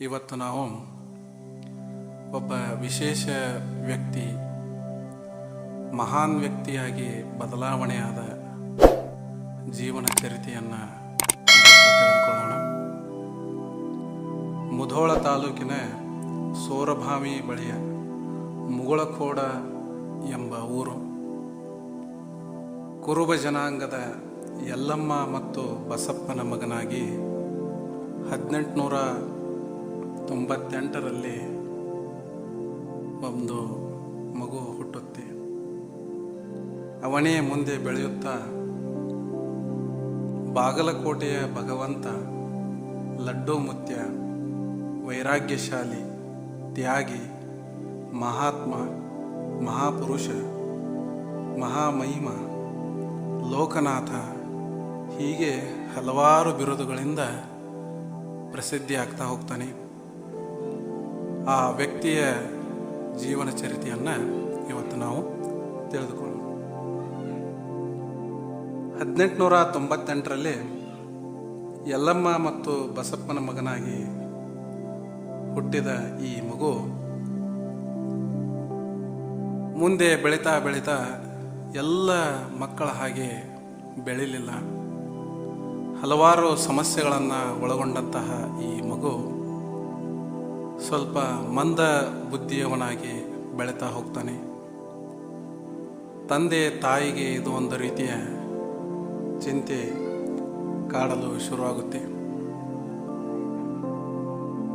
ಇವತ್ತು ನಾವು ಒಬ್ಬ ವಿಶೇಷ ವ್ಯಕ್ತಿ, ಮಹಾನ್ ವ್ಯಕ್ತಿಯಾಗಿ ಬದಲಾವಣೆಯಾದ ಜೀವನ ಚರಿತೆಯನ್ನು ತಿಳಿದುಕೊಳ್ಳೋಣ. ಮುಧೋಳ ತಾಲೂಕಿನ ಸೋರಭಾವಿ ಬಳಿಯ ಮುಗುಳಖೋಡ ಎಂಬ ಊರು. ಕುರುಬ ಜನಾಂಗದ ಯಲ್ಲಮ್ಮ ಮತ್ತು ಬಸಪ್ಪನ ಮಗನಾಗಿ 1898ರಲ್ಲಿ ಒಂದು ಮಗು ಹುಟ್ಟುತ್ತೆ. ಅವನೇ ಮುಂದೆ ಬೆಳೆಯುತ್ತಾ ಬಾಗಲಕೋಟೆಯ ಭಗವಂತ, ಲಡ್ಡು ಮುತ್ಯ, ವೈರಾಗ್ಯಶಾಲಿ, ತ್ಯಾಗಿ, ಮಹಾತ್ಮ, ಮಹಾಪುರುಷ, ಮಹಾಮಹಿಮ, ಲೋಕನಾಥ ಹೀಗೆ ಹಲವಾರು ಬಿರುದುಗಳಿಂದ ಪ್ರಸಿದ್ಧಿ ಆಗ್ತಾ ಹೋಗ್ತಾನೆ. ಆ ವ್ಯಕ್ತಿಯ ಜೀವನ ಚರಿತೆಯನ್ನು ಇವತ್ತು ನಾವು ತಿಳಿದುಕೊಳ್ಳೋಣ. 1898ರಲ್ಲಿ ಯಲ್ಲಮ್ಮ ಮತ್ತು ಬಸಪ್ಪನ ಮಗನಾಗಿ ಹುಟ್ಟಿದ ಈ ಮಗು ಮುಂದೆ ಬೆಳೀತಾ ಬೆಳೀತಾ ಎಲ್ಲ ಮಕ್ಕಳ ಹಾಗೆ ಬೆಳೀಲಿಲ್ಲ. ಹಲವಾರು ಸಮಸ್ಯೆಗಳನ್ನು ಒಳಗೊಂಡಂತಹ ಈ ಮಗು ಸ್ವಲ್ಪ ಮಂದ ಬುದ್ಧಿಯವನಾಗಿ ಬೆಳೀತಾ ಹೋಗ್ತಾನೆ. ತಂದೆ ತಾಯಿಗೆ ಇದು ಒಂದು ರೀತಿಯ ಚಿಂತೆ ಕಾಡಲು ಶುರುವಾಗುತ್ತೆ.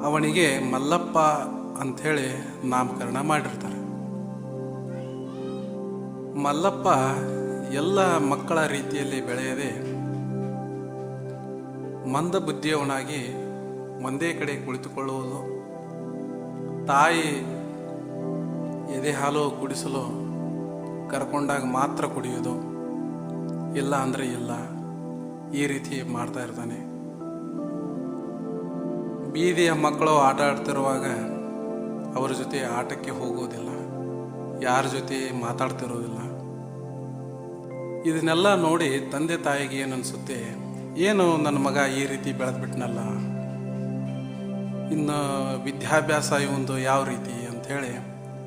ಅವನಿಗೆ ಮಲ್ಲಪ್ಪ ಅಂಥೇಳಿ ನಾಮಕರಣ ಮಾಡಿರ್ತಾರೆ. ಮಲ್ಲಪ್ಪ ಎಲ್ಲ ಮಕ್ಕಳ ರೀತಿಯಲ್ಲಿ ಬೆಳೆಯದೆ ಮಂದ ಬುದ್ಧಿಯವನಾಗಿ ಒಂದೇ ಕಡೆ ಕುಳಿತುಕೊಳ್ಳುವುದು, ತಾಯಿ ಎದೆ ಹಾಲು ಕುಡಿಸಲು ಕರ್ಕೊಂಡಾಗ ಮಾತ್ರ ಕುಡಿಯೋದು, ಇಲ್ಲ ಅಂದರೆ ಇಲ್ಲ, ಈ ರೀತಿ ಮಾಡ್ತಾ ಇರ್ತಾನೆ. ಬೀದಿಯ ಮಕ್ಕಳು ಆಟ ಆಡ್ತಿರುವಾಗ ಅವರ ಜೊತೆ ಆಟಕ್ಕೆ ಹೋಗೋದಿಲ್ಲ, ಯಾರ ಜೊತೆ ಮಾತಾಡ್ತಿರೋದಿಲ್ಲ. ಇದನ್ನೆಲ್ಲ ನೋಡಿ ತಂದೆ ತಾಯಿಗೆ ಏನು ಅನಿಸುತ್ತೆ, ಏನು ನನ್ನ ಮಗ ಈ ರೀತಿ ಬೆಳೆದ್ಬಿಟ್ನಲ್ಲ, ಇನ್ನು ವಿದ್ಯಾಭ್ಯಾಸ ಇವೊಂದು ಯಾವ ರೀತಿ ಅಂಥೇಳಿ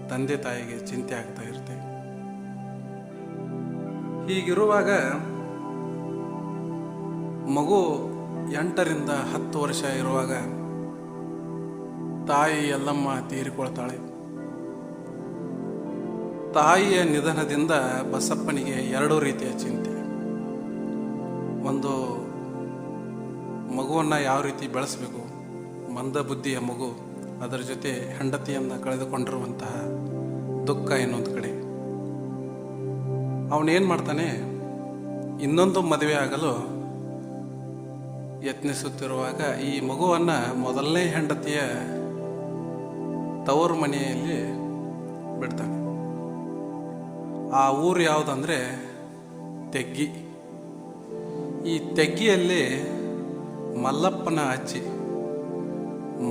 ತಂದೆ ತಾಯಿಗೆ ಚಿಂತೆ ಆಗ್ತಾ ಇರುತ್ತೆ. ಹೀಗಿರುವಾಗ ಮಗು 8ರಿಂದ 10 ವರ್ಷ ಇರುವಾಗ ತಾಯಿ ಯಲ್ಲಮ್ಮ ತೀರಿಕೊಳ್ತಾಳೆ. ತಾಯಿಯ ನಿಧನದಿಂದ ಬಸಪ್ಪನಿಗೆ 2 ರೀತಿಯ ಚಿಂತೆ. ಒಂದು, ಮಗುವನ್ನು ಯಾವ ರೀತಿ ಬೆಳೆಸಬೇಕು, ಮಂದ ಬುದ್ಧಿಯ ಮಗು, ಅದರ ಜೊತೆ ಹೆಂಡತಿಯನ್ನು ಕಳೆದುಕೊಂಡಿರುವಂತಹ ದುಃಖ ಇನ್ನೊಂದು ಕಡೆ. ಅವನೇನು ಮಾಡ್ತಾನೆ, ಇನ್ನೊಂದು ಮದುವೆ ಆಗಲು ಯತ್ನಿಸುತ್ತಿರುವಾಗ ಈ ಮಗುವನ್ನು ಮೊದಲನೇ ಹೆಂಡತಿಯ ತವರು ಮನೆಯಲ್ಲಿ ಬಿಡ್ತಾನೆ. ಆ ಊರು ಯಾವುದಂದರೆ ತೆಗ್ಗಿ. ಈ ತೆಗ್ಗಿಯಲ್ಲಿ ಮಲ್ಲಪ್ಪನ ಅಜ್ಜಿ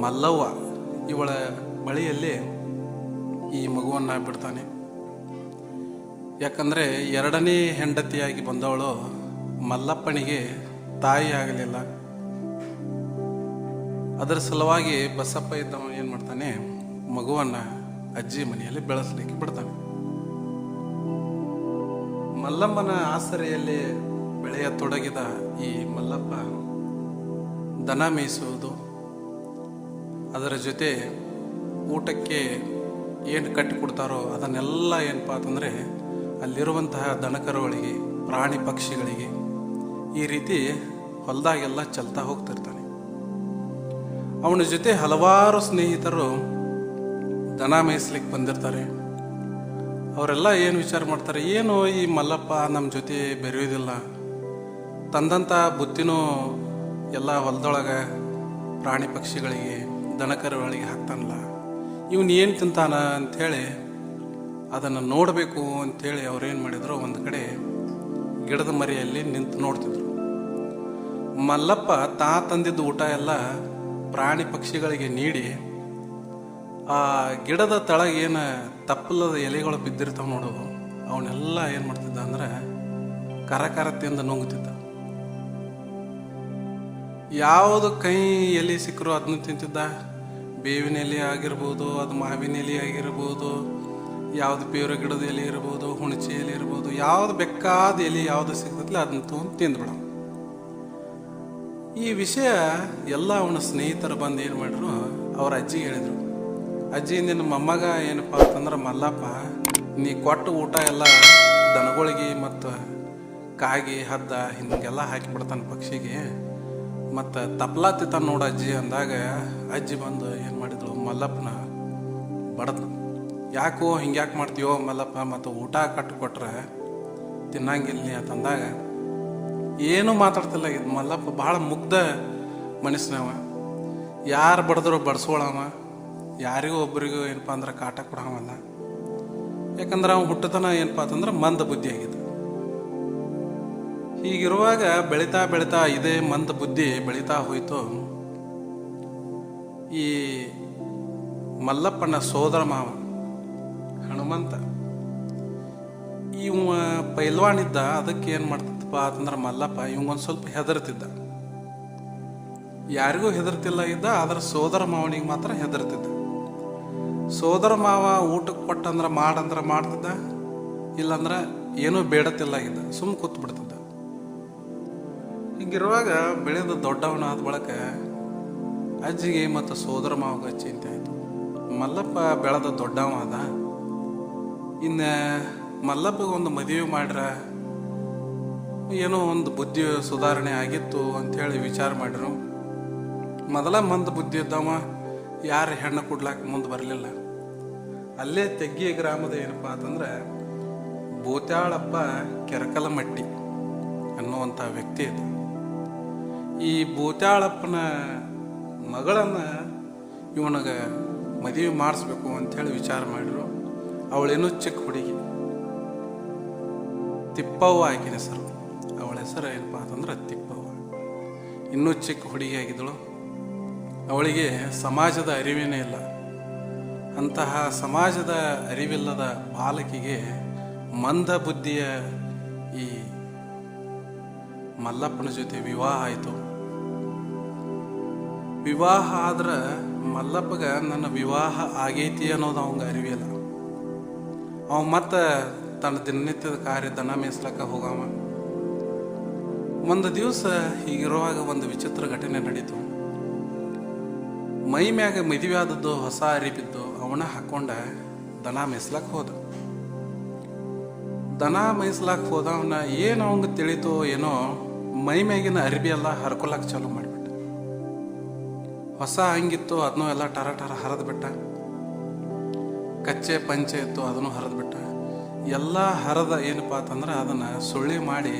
ಮಲ್ಲವ್ವ ಇವಳ ಬಳಿಯಲ್ಲಿ ಈ ಮಗುವನ್ನು ಬಿಡ್ತಾನೆ. ಯಾಕಂದರೆ 2ನೇ ಹೆಂಡತಿಯಾಗಿ ಬಂದವಳು ಮಲ್ಲಪ್ಪನಿಗೆ ತಾಯಿ ಆಗಲಿಲ್ಲ. ಅದರ ಸಲುವಾಗಿ ಬಸಪ್ಪ ಇದ್ದವ ಏನು ಮಾಡ್ತಾನೆ, ಮಗುವನ್ನು ಅಜ್ಜಿ ಮನೆಯಲ್ಲಿ ಬೆಳೆಸಲಿಕ್ಕೆ ಬಿಡ್ತಾನೆ. ಮಲ್ಲಮ್ಮನ ಆಸರೆಯಲ್ಲಿ ಬೆಳೆಯತೊಡಗಿದ ಈ ಮಲ್ಲಪ್ಪ ದನ ಮೇಯಿಸುವುದು, ಅದರ ಜೊತೆ ಊಟಕ್ಕೆ ಏನು ಕಟ್ಟಿಕೊಡ್ತಾರೋ ಅದನ್ನೆಲ್ಲ ಏನಪ್ಪ ಅಂತಂದರೆ ಅಲ್ಲಿರುವಂತಹ ದನಕರುಗಳಿಗೆ, ಪ್ರಾಣಿ ಪಕ್ಷಿಗಳಿಗೆ ಈ ರೀತಿ ಹೊಲದಾಗೆಲ್ಲ ಚೆಲ್ತಾ ಹೋಗ್ತಿರ್ತಾನೆ. ಅವನ ಜೊತೆ ಹಲವಾರು ಸ್ನೇಹಿತರು ದನ ಮೇಯಿಸ್ಲಿಕ್ಕೆ ಬಂದಿರ್ತಾರೆ. ಅವರೆಲ್ಲ ಏನು ವಿಚಾರ ಮಾಡ್ತಾರೆ, ಏನು ಈ ಮಲ್ಲಪ್ಪ ನಮ್ಮ ಜೊತೆ ಬೆರೆಯೋದಿಲ್ಲ, ತಂದಂಥ ಬುತ್ತಿನೂ ಎಲ್ಲ ಹೊಲದೊಳಗೆ ಪ್ರಾಣಿ ಪಕ್ಷಿಗಳಿಗೆ, ದನಕರುಗಳಿಗೆ ಹಾಕ್ತಾನಲ್ಲ, ಇವನು ಏನು ತಿಂತಾನ ಅಂಥೇಳಿ ಅದನ್ನು ನೋಡಬೇಕು ಅಂಥೇಳಿ ಅವ್ರೇನು ಮಾಡಿದ್ರು, ಒಂದು ಕಡೆ ಗಿಡದ ಮರೆಯಲ್ಲಿ ನಿಂತು ನೋಡ್ತಿದ್ರು. ಮಲ್ಲಪ್ಪ ತಂದಿದ್ದ ಊಟ ಎಲ್ಲ ಪ್ರಾಣಿ ಪಕ್ಷಿಗಳಿಗೆ ನೀಡಿ ಆ ಗಿಡದ ತಳಗೇನು ತಪ್ಪಲದ ಎಲೆಗಳು ಬಿದ್ದಿರ್ತಾವೆ ನೋಡು, ಅವನ್ನೆಲ್ಲ ಏನು ಮಾಡ್ತಿದ್ದ ಅಂದ್ರೆ ಕರಕರತೆಯಿಂದ ನುಂಗುತ್ತಿದ್ದ. ಯಾವುದು ಕೈ ಎಲೆ ಸಿಕ್ಕರು ಅದನ್ನು ತಿಂತಿದ್ದ, ಬೇವಿನ ಎಲೆ ಆಗಿರ್ಬೋದು, ಅದು ಮಾವಿನ ಎಲೆ ಆಗಿರ್ಬೋದು, ಯಾವುದು ಬೇರೆ ಗಿಡದ ಎಲೆ ಇರ್ಬೋದು, ಹುಣಸೆ ಎಲೆ ಇರ್ಬೋದು, ಯಾವುದು ಬೇಕಾದ ಎಲೆ ಯಾವುದು ಸಿಗ್ತೈತಿಲ್ಲ ಅದನ್ನ ತೊಗೊಂಡು ತಿಂದ್ಬಿಡ. ಈ ವಿಷಯ ಎಲ್ಲ ಅವನ ಸ್ನೇಹಿತರು ಬಂದು ಏನು ಮಾಡಿದ್ರು, ಅವ್ರ ಅಜ್ಜಿಗೆ ಹೇಳಿದರು, ಅಜ್ಜಿ ನಿನ್ನ ಮೊಮ್ಮಗ ಏನಪ್ಪ ಅಂತಂದ್ರೆ ಮಲ್ಲಪ್ಪ ನೀ ಕೊಟ್ಟು ಊಟ ಎಲ್ಲ ದನಗಳಿಗೆ ಮತ್ತು ಕಾಗಿ ಹದ್ದ ಹಿಂಗೆಲ್ಲ ಹಾಕಿಬಿಡ್ತಾನೆ ಪಕ್ಷಿಗೆ, ಮತ್ತು ತಪ್ಲಾ ತಿಂತಾನೆ ನೋಡು ಅಜ್ಜಿ ಅಂದಾಗ ಅಜ್ಜಿ ಬಂದು ಏನು ಮಾಡಿದ್ರು, ಮಲ್ಲಪ್ಪನ ಬಡದ್ನು. ಯಾಕೋ ಹಿಂಗ್ಯಾಕೆ ಮಾಡ್ತೀವೋ ಮಲ್ಲಪ್ಪ, ಮತ್ತು ಊಟ ಕಟ್ಟು ಕೊಟ್ರೆ ತಿನ್ನಂಗಿಲ್ಲ ಅಂತಂದಾಗ ಏನೂ ಮಾತಾಡ್ತಿಲ್ಲ. ಇದು ಮಲ್ಲಪ್ಪ ಭಾಳ ಮುಗ್ಧ ಮನಸ್ಸಿನವ, ಯಾರು ಬಡಿದ್ರು ಬಡಿಸೋಳವ, ಯಾರಿಗೂ ಒಬ್ಬರಿಗೂ ಏನಪ್ಪ ಅಂದ್ರೆ ಕಾಟ ಕೊಡವಲ್ಲ. ಯಾಕಂದ್ರೆ ಅವ್ನು ಹುಟ್ಟತನ ಏನಪ್ಪ ಅಂತಂದ್ರೆ ಮಂದ ಬುದ್ಧಿ ಆಗಿದೆ. ಹೀಗಿರುವಾಗ ಬೆಳೀತಾ ಬೆಳೀತಾ ಇದೇ ಮಂದ ಬುದ್ಧಿ ಬೆಳೀತಾ ಹೋಯಿತು. ಈ ಮಲ್ಲಪ್ಪನ ಸೋದರ ಮಾವ ಹನುಮಂತ ಇವ ಪೈಲ್ವಾನ್ ಇದ್ದ. ಅದಕ್ಕೆ ಏನು ಮಾಡ್ತಿದ್ದಪ್ಪ ಅಂತಂದ್ರೆ ಮಲ್ಲಪ್ಪ ಇವಂಗೊಂದು ಸ್ವಲ್ಪ ಹೆದರ್ತಿದ್ದ. ಯಾರಿಗೂ ಹೆದರ್ತಿಲ್ಲ ಇದ್ದ, ಆದ್ರೆ ಸೋದರ ಮಾವನಿಗೆ ಮಾತ್ರ ಹೆದರ್ತಿದ್ದ. ಸೋದರ ಮಾವ ಊಟಕ್ಕೆ ಕೊಟ್ಟಂದ್ರೆ ಮಾಡಂದ್ರೆ ಮಾಡ್ತಿದ್ದ, ಇಲ್ಲಾಂದ್ರೆ ಏನೂ ಬೇಡತಿಲ್ಲ ಇದ್ದ, ಸುಮ್ಮ ಕೂತ್ ಬಿಡ್ತಿದ್ದ. ಹೀಗಿರುವಾಗ ಬೆಳೆದು ದೊಡ್ಡವನಾದ ಬಳಕ ಅಜ್ಜಿಗೆ ಮತ್ತು ಸೋದರ ಮಾವಗ ಚಿಂತೆ ಆಯಿತು. ಮಲ್ಲಪ್ಪ ಬೆಳೆದ ದೊಡ್ಡವ ಅದ, ಇನ್ನು ಮಲ್ಲಪ್ಪಗೆ ಒಂದು ಮದುವೆ ಮಾಡ್ರ ಏನೋ ಒಂದು ಬುದ್ಧಿ ಸುಧಾರಣೆ ಆಗಿತ್ತು ಅಂಥೇಳಿ ವಿಚಾರ ಮಾಡಿರು. ಮೊದಲ ಮಂದ ಬುದ್ಧಿ ಇದ್ದವ ಯಾರು ಹೆಣ್ಣು ಕೊಡ್ಲಾಕ ಮುಂದೆ ಬರಲಿಲ್ಲ. ಅಲ್ಲೇ ತೆಗ್ಗಿ ಗ್ರಾಮದ ಏನಪ್ಪ ಅಂತಂದ್ರೆ ಬೋತ್ಯಾಳಪ್ಪ ಕೆರಕಲಮಟ್ಟಿ ಅನ್ನುವಂಥ ವ್ಯಕ್ತಿ ಇದೆ. ಈ ಬೋತ್ಯಾಳಪ್ಪನ ಮಗಳನ್ನು ಇವನಿಗೆ ಮದುವೆ ಮಾಡಿಸ್ಬೇಕು ಅಂಥೇಳಿ ವಿಚಾರ ಮಾಡಿದ್ರು. ಅವಳೇನೋ ಚಿಕ್ಕ ಹುಡುಗಿ, ತಿಪ್ಪವ್ವ ಆಕಿನ ಹೆಸರು. ಅವಳ ಹೆಸರು ಏನಪ್ಪ ಅಂತಂದ್ರೆ ತಿಪ್ಪವ್ವ. ಇನ್ನೂ ಚಿಕ್ಕ ಹುಡುಗಿ ಆಗಿದ್ದಳು. ಅವಳಿಗೆ ಸಮಾಜದ ಅರಿವೇನೇ ಇಲ್ಲ. ಅಂತಹ ಸಮಾಜದ ಅರಿವಿಲ್ಲದ ಬಾಲಕಿಗೆ ಮಂದ ಬುದ್ಧಿಯ ಈ ಮಲ್ಲಪ್ಪನ ಜೊತೆ ವಿವಾಹ ಆಯಿತು. ವಿವಾಹ ಆದ್ರೆ ಮಲ್ಲಪ್ಪಗ ನನ್ನ ವಿವಾಹ ಆಗೈತಿ ಅನ್ನೋದು ಅವಂಗ ಅರಿವಿಲ್ಲ. ಅವ ಮತ್ತೆ ತನ್ನ ದಿನನಿತ್ಯದ ಕಾರ್ಯ ದನ ಮೇಯಿಸ್ಲಕ್ಕ ಹೋಗವ. ಒಂದು ದಿವಸ ಹೀಗಿರುವಾಗ ಒಂದು ವಿಚಿತ್ರ ಘಟನೆ ನಡೀತು. ಮೈ ಮ್ಯಾಗ ಮದುವೆ ಆದದ್ದು ಹೊಸ ಅರಿಬಿದ್ದು ಅವನ ಹಾಕೊಂಡ ದನ ಮೇಯಿಸ್ಲಕ್ಕ ಹೋದ. ದನ ಮೇಯಿಸ್ಲಾಕ ಹೋದವನ ಏನು ಅವಂಗ ತಿಳಿತೋ ಏನೋ, ಮೈ ಮ್ಯಾಗಿನ ಅರಿಬಿ ಎಲ್ಲ ಹರ್ಕೊಳಕ್ ಚಾಲು ಮಾಡಿಬಿಟ್ಟ. ಹೊಸ ಹಂಗಿತ್ತು ಅದನ್ನೂ ಎಲ್ಲ ಟರ ಟರ ಹರಿದು ಬಿಟ್ಟ. ಕಚ್ಚೆ ಪಂಚೆ ಇತ್ತು ಅದನ್ನು ಹರಿದು ಬಿಟ್ಟ. ಎಲ್ಲ ಹರದ ಏನಪ್ಪ ಅಂತಂದ್ರೆ ಅದನ್ನು ಸುಳ್ಳಿ ಮಾಡಿ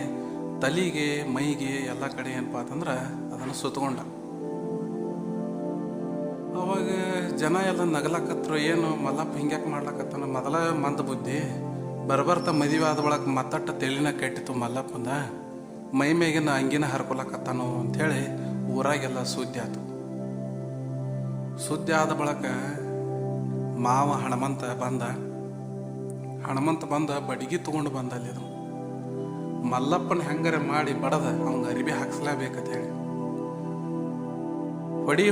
ತಲೆಗೆ ಮೈಗೆ ಎಲ್ಲ ಕಡೆ ಏನಪ್ಪ ಅಂತಂದ್ರೆ ಅದನ್ನು ಸುತ್ತಕೊಂಡ. ಅವಾಗ ಜನ ಎಲ್ಲ ನಗಲಾಕತ್ರು, ಏನು ಮಲ್ಲಪ್ಪ ಹಿಂಗ್ಯಾಕೆ ಮಾಡ್ಲಾಕತ್ತಾನ, ಮೊದಲ ಮಂದ ಬುದ್ಧಿ ಬರ್ಬರ್ತ ಮದುವೆ ಆದ ಒಳಗೆ ಮತ್ತಟ್ಟ ತೆಲಿನ ಕೆಟ್ಟಿತ್ತು ಮಲ್ಲಪ್ಪಂದ, ಮೈ ಮೇಗಿನ ಅಂಗಿನ ಹರ್ಕೊಳಕತ್ತಾನು ಅಂಥೇಳಿ ಊರಾಗೆಲ್ಲ ಸುದ್ದಿ ಆಯ್ತು. ಸುದ್ದಿ ಆದ ಬಳಕ ಮಾವ ಹನುಮಂತ ಬಂದ ಬಡಿಗೆ ತಗೊಂಡು ಬಂದ. ಅಲ್ಲಿ ಅದು ಮಲ್ಲಪ್ಪನ ಹೆಂಗಾರೆ ಮಾಡಿ ಬಡದ ಅವಂಗ ಅರಿಬಿ ಹಾಕ್ಸ್ಲೇಬೇಕಂತ ಹೇಳಿ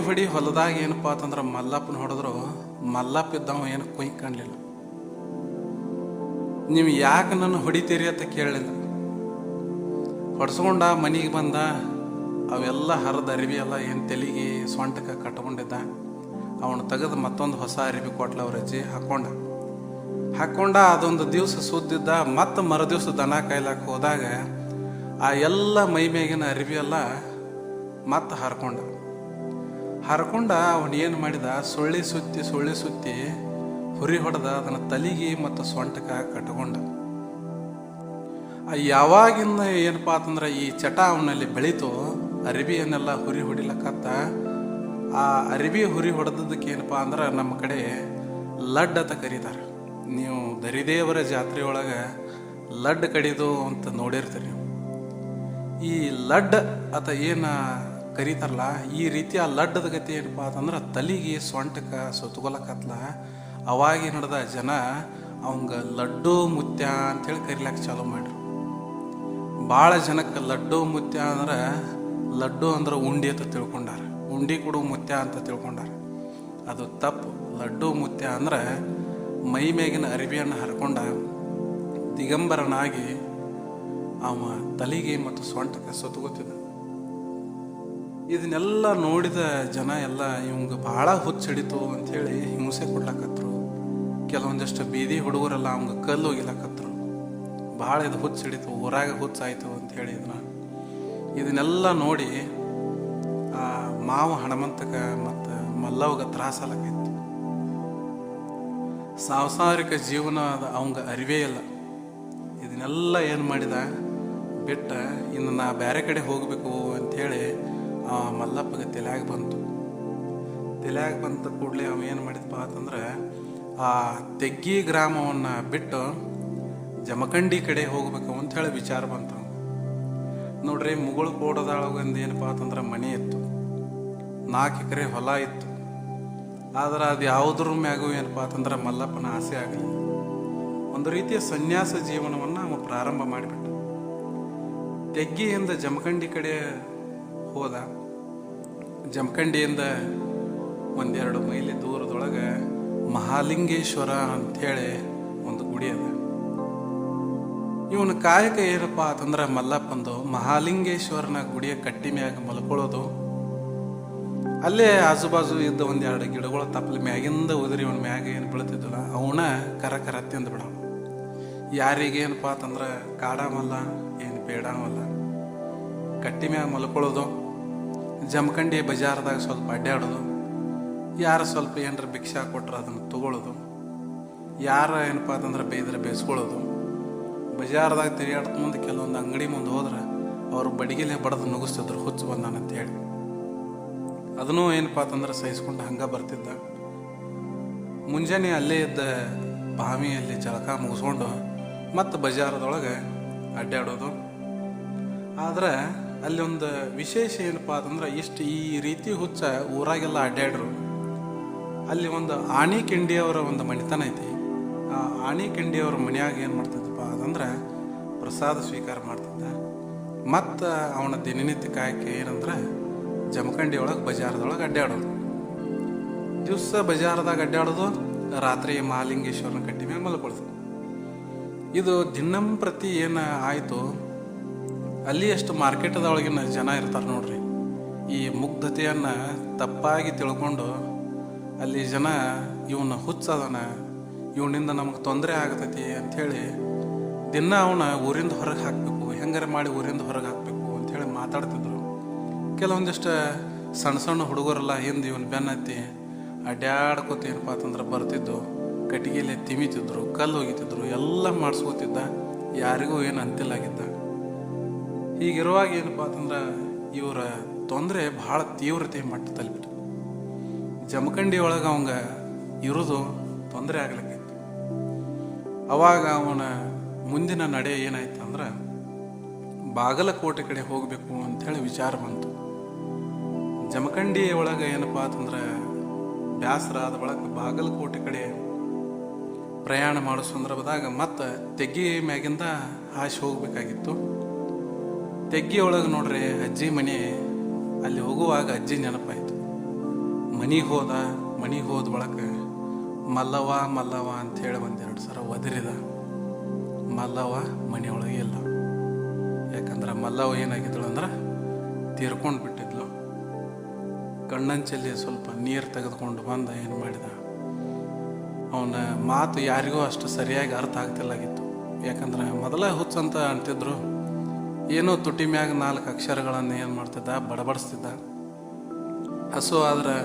ಹೊಡಿ ಹೊಲದಾಗ ಏನಪ್ಪ ಅಂತಂದ್ರೆ ಮಲ್ಲಪ್ಪನ ಹೊಡೆದ್ರು. ಮಲ್ಲಪ್ಪ ಇದ್ದವ ಏನು ಕುಯ್ ಕಾಣಲಿಲ್ಲ. ನೀವು ಯಾಕೆ ನನ್ನ ಹೊಡಿತೀರಿ ಅಂತ ಕೇಳಲಿಲ್ಲ. ಹೊಡ್ಸ್ಕೊಂಡ ಮನೆಗೆ ಬಂದ. ಅವೆಲ್ಲ ಹರಿದ ಅರಿಬಿ ಎಲ್ಲ ಏನು ತೆಲಿಗೆ ಸೊಂಟಕ್ಕೆ ಕಟ್ಕೊಂಡಿದ್ದ ಅವನು ತೆಗೆದು ಮತ್ತೊಂದು ಹೊಸ ಅರಿಬಿ ಕೊಟ್ಲ ಅವ್ರ ಅಜ್ಜಿ ಹಾಕೊಂಡ ಅದೊಂದು ದಿವಸ ಸುದ್ದಿದ್ದ. ಮತ್ತೆ ಮರುದಿವ್ಸ ದನ ಕಾಯ್ಲಾಕ ಹೋದಾಗ ಆ ಎಲ್ಲ ಮೈ ಮೇಗಿನ ಅರಿಬಿ ಎಲ್ಲ ಮತ್ತೆ ಹರ್ಕೊಂಡ ಅವನು ಏನು ಮಾಡಿದ, ಸೊಳ್ಳಿ ಸುತ್ತಿ ಹುರಿ ಹೊಡೆದ ಅದನ್ನು ತಲೆಗೆ ಮತ್ತು ಸೊಂಟಕ್ಕೆ ಕಟ್ಕೊಂಡ. ಯಾವಾಗಿಂದ ಏನಪ್ಪಾ ಅಂತಂದ್ರೆ ಈ ಚಟ ಅವನಲ್ಲಿ ಬೆಳೀತು, ಅರಿಬಿಯನ್ನೆಲ್ಲ ಹುರಿ ಹೊಡಿಲಕತ್ತ. ಆ ಅರಿಬಿ ಹುರಿ ಹೊಡೆದಕ್ಕೆ ಏನಪ್ಪಾ ಅಂದ್ರೆ ನಮ್ಮ ಕಡೆ ಲಡ್ ಅಂತ ಕರೀತಾರೆ. ನೀವು ದರಿದೇವರ ಜಾತ್ರೆ ಒಳಗೆ ಲಡ್ ಕಡಿದು ಅಂತ ನೋಡಿರ್ತೀರಿ ನೀವು. ಈ ಲಡ್ ಅತ ಏನು ಕರೀತಾರಲ್ಲ, ಈ ರೀತಿಯ ಲಡ್ಡದ ಗತಿ ಏನಪ್ಪಾ ಅಂತಂದ್ರೆ ತಲೆಗೆ ಸೊಂಟಕ್ಕೆ ಸುತ್ತಗೊಲಕತ್ಲ. ಅವಾಗಿ ನಡೆದ ಜನ ಅವಂಗ ಲಡ್ಡು ಮುತ್ಯ ಅಂಥೇಳಿ ಕರಿಲಾಕ ಚಾಲು ಮಾಡ್ರು. ಭಾಳ ಜನಕ್ಕೆ ಲಡ್ಡು ಮುತ್ಯ ಅಂದ್ರೆ ಉಂಡಿ ಅಂತ ತಿಳ್ಕೊಂಡಾರ. ಉಂಡಿ ಕೊಡು ಮುತ್ಯ ಅಂತ ತಿಳ್ಕೊಂಡಾರ. ಅದು ತಪ್ಪು. ಲಡ್ಡು ಮುತ್ಯ ಅಂದ್ರೆ ಮೈ ಮೇಗಿನ ಅರಿವಿಯನ್ನು ಹರ್ಕೊಂಡ ದಿಗಂಬರನಾಗಿ ಅವ ತಲೆಗೆ ಮತ್ತು ಸೊಂಟಕ್ಕೆ ಸುತ್ತಗೋತಿದ್ದ. ಇದನ್ನೆಲ್ಲ ನೋಡಿದ ಜನ ಎಲ್ಲ ಇವಂಗ ಭಾಳ ಹುಚ್ಚಿಡಿತು ಅಂಥೇಳಿ ಹಿಂಸೆ ಕೊಡ್ಲಾಕತ್ರು. ಕೆಲವೊಂದಿಷ್ಟು ಬೀದಿ ಹುಡುಗರೆಲ್ಲ ಅವಂಗ ಕಲ್ಲು ಹೋಗಿಲಾಕತ್ರು. ಭಾಳ ಇದು ಹುಚ್ಚಿಡಿತು, ಊರಾಗ ಹುಚ್ಚಾಯ್ತು ಅಂತ ಹೇಳಿದ್ರ. ಇದನ್ನೆಲ್ಲ ನೋಡಿ ಆ ಮಾವ ಹಣಮಂತಕ ಮತ್ತು ಮಲ್ಲವ್ಗ ತ್ರಾಸಲಕೈತಿ. ಸಾಂಸಾರಿಕ ಜೀವನ ಅವಂಗ ಅರಿವೇ ಇಲ್ಲ. ಇದನ್ನೆಲ್ಲ ಏನು ಮಾಡಿದ ಬಿಟ್ಟ, ಇನ್ನು ನಾ ಬೇರೆ ಕಡೆ ಹೋಗಬೇಕು ಅಂಥೇಳಿ ಆ ಮಲ್ಲಪ್ಪಗೆ ತಲೆಯಾಗ ಬಂತು. ತಲೆಯಾಗ ಬಂತ ಕೂಡಲೇ ಅವ ಏನು ಮಾಡಿದಪ್ಪ ಅಂತಂದ್ರೆ ಆ ತೆಗ್ಗಿ ಗ್ರಾಮವನ್ನು ಬಿಟ್ಟು ಜಮಖಂಡಿ ಕಡೆ ಹೋಗ್ಬೇಕು ಅಂಥೇಳಿ ವಿಚಾರ ಬಂತು. ನೋಡ್ರಿ, ಮುಗುಳು ಕೋಟದೊಳಗೊಂದು ಏನಪ್ಪ ಅಂತಂದ್ರೆ ಮನೆ ಇತ್ತು, 4 ಎಕರೆ ಹೊಲ ಇತ್ತು. ಆದ್ರೆ ಅದು ಯಾವುದ್ರ ಮ್ಯಾಗೂ ಏನಪ್ಪ ಅಂತಂದ್ರೆ ಮಲ್ಲಪ್ಪನ ಆಸೆ ಆಗಲಿಲ್ಲ. ಒಂದು ರೀತಿಯ ಸನ್ಯಾಸ ಜೀವನವನ್ನು ಅವ ಪ್ರಾರಂಭ ಮಾಡಿಬಿಟ್ಟ. ತೆಗ್ಗಿಯಿಂದ ಜಮಖಂಡಿ ಕಡೆ ಹೋದ. ಜಮಖಂಡಿಯಿಂದ 1-2 ಮೈಲಿ ದೂರದೊಳಗೆ ಮಹಾಲಿಂಗೇಶ್ವರ ಅಂಥೇಳಿ ಒಂದು ಗುಡಿ ಅದ. ಇವನ ಕಾಯಕ ಏನಪ್ಪ ಅಂತಂದ್ರೆ ಮಲ್ಲಪ್ಪಂದು ಮಹಾಲಿಂಗೇಶ್ವರನ ಗುಡಿಯ ಕಟ್ಟಿ ಮ್ಯಾಗ ಮಲ್ಕೊಳ್ಳೋದು, ಅಲ್ಲೇ ಆಜುಬಾಜು ಇದ್ದ 1-2 ಗಿಡಗಳು ತಪ್ಪಲಿ ಮ್ಯಾಗಿಂದ ಉದುರಿ ಇವನ ಮ್ಯಾಗ ಏನು ಬೀಳ್ತಿದ್ದಲ್ಲ ಅವನ ಕರ ತಿಂದು ಬಿಡವ. ಯಾರಿಗೇನಪ್ಪ ಅಂತಂದ್ರೆ ಕಾಡಾಮಲ್ಲ, ಏನು ಬೇಡಾಮಲ್ಲ, ಕಟ್ಟಿ ಮ್ಯಾಗ ಮಲ್ಕೊಳ್ಳೋದು, ಜಮಖಂಡಿ ಬಜಾರ್ದಾಗ ಸ್ವಲ್ಪ ಅಡ್ಡಾಡೋದು, ಯಾರು ಸ್ವಲ್ಪ ಏನರ ಭಿಕ್ಷಾ ಕೊಟ್ರೆ ಅದನ್ನು ತಗೊಳ್ಳೋದು, ಯಾರ ಏನಪ್ಪ ಅಂತಂದ್ರೆ ಬೇಯ್ದ್ರೆ ಬೇಯಿಸ್ಕೊಳ್ಳೋದು. ಬಜಾರ್ದಾಗ ತಿರುಗಾಡ್ತ ಮುಂದೆ ಕೆಲವೊಂದು ಅಂಗಡಿ ಮುಂದೆ ಹೋದ್ರೆ ಅವರು ಬಡಿಗೆಲೆ ಬಡದು ನುಗ್ಗಿಸ್ತಿದ್ರು ಹುಚ್ಚು ಬಂದಾನಂತ ಹೇಳಿ. ಅದನ್ನೂ ಏನಪ್ಪ ಅಂತಂದ್ರೆ ಸಹಿಸ್ಕೊಂಡು ಹಂಗೆ ಬರ್ತಿದ್ದ. ಮುಂಜಾನೆ ಅಲ್ಲೇ ಇದ್ದ ಬಾವಿಯಲ್ಲಿ ಜಳಕ ಮುಗಿಸ್ಕೊಂಡು ಮತ್ತು ಬಜಾರದೊಳಗೆ ಅಡ್ಡಾಡೋದು. ಆದ್ರೆ ಅಲ್ಲಿ ಒಂದು ವಿಶೇಷ ಏನಪ್ಪ ಅಂತಂದ್ರೆ ಈ ರೀತಿ ಹುಚ್ಚ ಊರಾಗೆಲ್ಲ ಅಡ್ಡಾಡ್ರು. ಅಲ್ಲಿ ಒಂದು ಆಣಿ ಕಿಂಡಿಯವರ ಒಂದು ಮಣಿತನ ಐತಿ. ಆ ಆಣಿ ಕಿಂಡಿಯವ್ರ ಮನ್ಯಾಗ ಏನು ಮಾಡ್ತಿದ್ದಪ್ಪ ಅದಂದ್ರೆ ಪ್ರಸಾದ ಸ್ವೀಕಾರ ಮಾಡ್ತಿದ್ದ. ಮತ್ತು ಅವನ ದಿನನಿತ್ಯ ಕಾಯಕ್ಕೆ ಏನಂದ್ರೆ ಜಮಖಂಡಿ ಒಳಗೆ ಬಜಾರದೊಳಗೆ ಅಡ್ಡಾಡೋದು. ದಿವಸ ಬಜಾರದಾಗ ಅಡ್ಡಾಡೋದು, ರಾತ್ರಿ ಮಹಾಲಿಂಗೇಶ್ವರನ ಕಟ್ಟಿ ಮೇಲೆ ಮಲ್ಕೊಳ್ಳೋದು. ಇದು ದಿನಂಪ್ರತಿ ಏನು ಆಯಿತು. ಅಲ್ಲಿ ಎಷ್ಟು ಮಾರ್ಕೆಟದೊಳಗಿನ ಜನ ಇರ್ತಾರೆ ನೋಡ್ರಿ, ಈ ಮುಗ್ಧತೆಯನ್ನು ತಪ್ಪಾಗಿ ತಿಳ್ಕೊಂಡು ಅಲ್ಲಿ ಜನ ಇವನ ಹುಚ್ಚದನ, ಇವನಿಂದ ನಮಗೆ ತೊಂದರೆ ಆಗತೈತಿ ಅಂಥೇಳಿ ದಿನ ಅವನ ಊರಿಂದ ಹೊರಗೆ ಹಾಕಬೇಕು, ಹೆಂಗಾರ ಮಾಡಿ ಊರಿಂದ ಹೊರಗೆ ಹಾಕಬೇಕು ಅಂಥೇಳಿ ಮಾತಾಡ್ತಿದ್ರು. ಕೆಲವೊಂದಿಷ್ಟು ಸಣ್ಣ ಹುಡುಗರೆಲ್ಲ ಹಿಂದೆ ಇವನು ಬೆನ್ನತ್ತಿ ಅಡ್ಡಾಡ್ಕೋತ ಏನಪ್ಪ ಅಂತಂದ್ರೆ ಬರ್ತಿದ್ದು, ಕಟ್ಟಿಗೆಲೆ ತಿಮಿತಿದ್ರು, ಕಲ್ಲು ಹೋಗಿತಿದ್ರು, ಎಲ್ಲ ಮಾಡಿಸ್ಕೋತಿದ್ದ. ಯಾರಿಗೂ ಏನು ಅಂತಿಲ್ಲಾಗಿದ್ದ. ಹೀಗಿರುವಾಗ ಏನಪ್ಪ ಅಂತಂದ್ರೆ ಇವರ ತೊಂದರೆ ಭಾಳ ತೀವ್ರತೆ ಮಟ್ಟ ತಲುಪಿತು. ಜಮಖಂಡಿ ಒಳಗೆ ಅವಂಗ ಇರೋದು ತೊಂದರೆ ಆಗ್ಲಿಕ್ಕಿತ್ತು. ಅವಾಗ ಅವನ ಮುಂದಿನ ನಡೆ ಏನಾಯ್ತು ಅಂದ್ರೆ ಬಾಗಲಕೋಟೆ ಕಡೆ ಹೋಗಬೇಕು ಅಂಥೇಳಿ ವಿಚಾರ ಬಂತು. ಜಮಖಂಡಿ ಒಳಗೆ ಏನಪ್ಪ ಅಂತಂದ್ರೆ ಬ್ಯಾಸರ ಆದ ಒಳಗೆ ಬಾಗಲಕೋಟೆ ಕಡೆ ಪ್ರಯಾಣ ಮಾಡೋ ಸಂದರ್ಭದಾಗ ಮತ್ತೆ ತೆಗ್ಗಿ ಮ್ಯಾಗಿಂದ ಹಾಸಿ ಹೋಗ್ಬೇಕಾಗಿತ್ತು. ತೆಗ್ಗಿ ಒಳಗೆ ನೋಡ್ರಿ ಅಜ್ಜಿ ಮನೆ. ಅಲ್ಲಿ ಹೋಗುವಾಗ ಅಜ್ಜಿ ನೆನಪಾಯಿತು. ಮನೆಗೆ ಹೋದ ಒಳಗೆ ಮಲ್ಲವ್ವ ಅಂಥೇಳಿ 1-2 ಸಲ ಒದರಿದ. ಮಲ್ಲವ್ವ ಮನೆಯೊಳಗೆ ಇಲ್ಲ. ಯಾಕಂದ್ರೆ ಮಲ್ಲವ್ವ ಏನಾಗಿದ್ದಳು ಅಂದ್ರೆ ತೀರ್ಕೊಂಡು ಬಿಟ್ಟಿದ್ಲು. ಕಣ್ಣಂಚಲ್ಲಿ ಸ್ವಲ್ಪ ನೀರು ತೆಗೆದುಕೊಂಡು ಬಂದ ಏನು ಮಾಡಿದ, ಅವನ ಮಾತು ಯಾರಿಗೂ ಅಷ್ಟು ಸರಿಯಾಗಿ ಅರ್ಥ ಆಗ್ತಿಲ್ಲಾಗಿತ್ತು. ಯಾಕಂದ್ರೆ ಮೊದಲ ಹುಚ್ಚಂತ ಅಂತಿದ್ರು. ಏನೋ ತುಟಿ ಮ್ಯಾಗ 4 ಅಕ್ಷರಗಳನ್ನು ಏನು ಮಾಡ್ತಿದ್ದ, ಬಡಬಡಿಸ್ತಿದ್ದ. ಹಸು ಆದ್ರೆ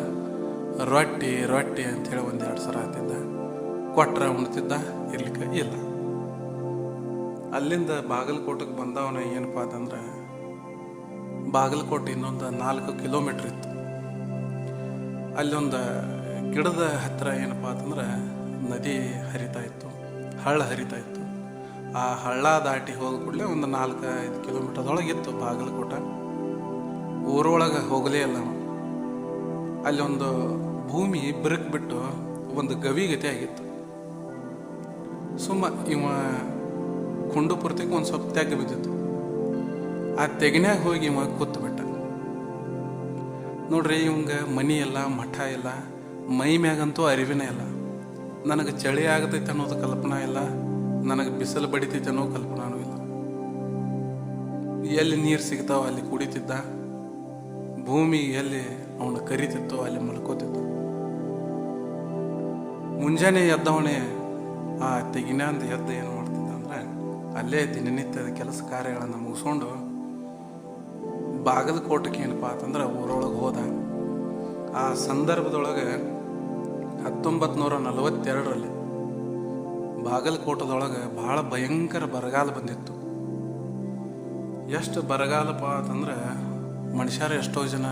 ರೊಟ್ಟಿ ಅಂಥೇಳಿ 1-2 ಸಲ ಆಗ್ತಿದ್ದ. ಕೊಟ್ರ ಉಣ್ತಿದ್ದ, ಇರ್ಲಿಕ್ಕೆ ಇಲ್ಲ. ಅಲ್ಲಿಂದ ಬಾಗಲಕೋಟೆಗೆ ಬಂದವನ ಏನಪ್ಪ ಅಂತಂದ್ರೆ ಬಾಗಲಕೋಟೆ ಇನ್ನೊಂದು 4 ಕಿಲೋಮೀಟ್ರ್ ಇತ್ತು. ಅಲ್ಲೊಂದು ಗಿಡದ ಹತ್ತಿರ ಏನಪ್ಪ ಅಂತಂದ್ರೆ ನದಿ ಹರಿತಾ ಇತ್ತು, ಹಳ್ಳ ಹರಿತಾ ಇತ್ತು. ಆ ಹಳ್ಳ ದಾಟಿ ಹೋದ ಕೂಡಲೇ ಒಂದು 4-5 ಕಿಲೋಮೀಟರ್ದೊಳಗಿತ್ತು ಬಾಗಲಕೋಟೆ. ಊರೊಳಗೆ ಹೋಗಲೇ ಇಲ್ಲ. ಅಲ್ಲಿ ಒಂದು ಭೂಮಿ ಬಿರುಕು ಬಿಟ್ಟು ಒಂದು ಗವಿಗತೆ ಆಗಿತ್ತು. ಇವ ಕುಂಡು ಪೂರ್ತಿಗೆ ಒಂದು ಸ್ವಲ್ಪ ತೆಗ್ಗ ಬಿದ್ದಿತ್ತು. ಆ ತೆಗಿನ್ಯಾಗ ಹೋಗಿ ಇವ ಕೂತ್ಬಿಟ್ಟ. ನೋಡ್ರಿ, ಇವಂಗ ಮನಿ ಇಲ್ಲ, ಮಠ ಇಲ್ಲ, ಮೈ ಮ್ಯಾಗಂತೂ ಅರಿವಿನೇ ಇಲ್ಲ. ನನಗೆ ಚಳಿ ಆಗತೈತೆ ಅನ್ನೋದು ಕಲ್ಪನಾ ಇಲ್ಲ, ನನಗೆ ಬಿಸಿಲು ಬಡಿತೈತೆ ಅನ್ನೋ ಕಲ್ಪನಾನೂ ಇಲ್ಲ. ಎಲ್ಲಿ ನೀರು ಸಿಗ್ತಾವ ಅಲ್ಲಿ ಕುಡಿತಿದ್ದ, ಭೂಮಿ ಎಲ್ಲಿ ಅವನು ಕರಿತಿತ್ತೋ ಅಲ್ಲಿ ಮಲ್ಕೋತಿದ್ದ. ಮುಂಜಾನೆ ಎದ್ದವನೇ ಆ ತೆಗಿನಾಂದ ಎದ್ದು ಏನು ಮಾಡ್ತಿದ್ದ ಅಂದ್ರೆ ಅಲ್ಲೇ ದಿನನಿತ್ಯದ ಕೆಲಸ ಕಾರ್ಯಗಳನ್ನು ಮುಗಿಸ್ಕೊಂಡು ಬಾಗಲಕೋಟಕ್ಕೆ ಏನಪ್ಪಾ ಅಂತಂದ್ರೆ ಊರೊಳಗೆ ಹೋದ. ಆ ಸಂದರ್ಭದೊಳಗೆ 1942ರಲ್ಲಿ ಬಾಗಲಕೋಟದೊಳಗೆ ಬಹಳ ಭಯಂಕರ ಬರಗಾಲ ಬಂದಿತ್ತು. ಎಷ್ಟು ಬರಗಾಲಪ್ಪ ಅಂತಂದ್ರೆ ಮನುಷ್ಯರು ಎಷ್ಟೋ ಜನ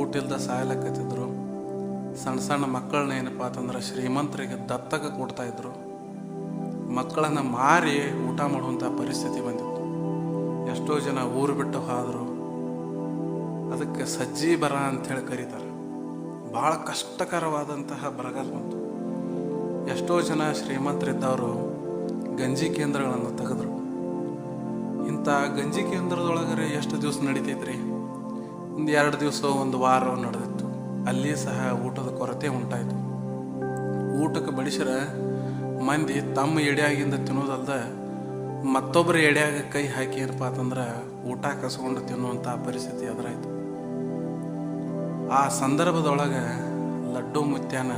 ಊಟ ಇಲ್ದ ಸಾಯಲಕ್ಕತ್ತಿದ್ರು. ಸಣ್ಣ ಸಣ್ಣ ಮಕ್ಕಳನ್ನ ಏನಪ್ಪ ಅಂತಂದ್ರೆ ಶ್ರೀಮಂತರಿಗೆ ದತ್ತಕ ಕೊಡ್ತಾ ಇದ್ರು. ಮಕ್ಕಳನ್ನ ಮಾರಿ ಊಟ ಮಾಡುವಂಥ ಪರಿಸ್ಥಿತಿ ಬಂದಿತ್ತು. ಎಷ್ಟೋ ಜನ ಊರು ಬಿಟ್ಟು ಹೋದರು. ಅದಕ್ಕೆ ಸಜ್ಜಿ ಬರ ಅಂಥೇಳಿ ಕರೀತಾರೆ. ಭಾಳ ಕಷ್ಟಕರವಾದಂತಹ ಬರಗಾಲ ಬಂತು. ಎಷ್ಟೋ ಜನ ಶ್ರೀಮಂತರಿದ್ದವರು ಗಂಜಿ ಕೇಂದ್ರಗಳನ್ನು ತೆಗೆದ್ರು. ಇಂಥ ಗಂಜಿ ಕೇಂದ್ರದೊಳಗರೆ ಎಷ್ಟು ದಿವಸ ನಡೀತೈತ್ರಿ? ಒಂದು 2 ದಿವಸ, ಒಂದು ವಾರ ನಡೆದಿತ್ತು. ಅಲ್ಲಿ ಸಹ ಊಟದ ಕೊರತೆ ಉಂಟಾಯಿತು. ಊಟಕ್ಕೆ ಬಡಿಸಿರ ಮಂದಿ ತಮ್ಮ ಎಡೆಯಾಗಿಂದ ತಿನ್ನೋದಲ್ದ ಮತ್ತೊಬ್ಬರ ಎಡೆಯಾಗ ಕೈ ಹಾಕಿ ಏನಪ್ಪ ಅಂತಂದ್ರೆ ಊಟ ಕಸ್ಕೊಂಡು ತಿನ್ನುವಂಥ ಪರಿಸ್ಥಿತಿ ಎದುರಾಯಿತು. ಆ ಸಂದರ್ಭದೊಳಗೆ ಲಡ್ಡು ಮುತ್ಯಾನ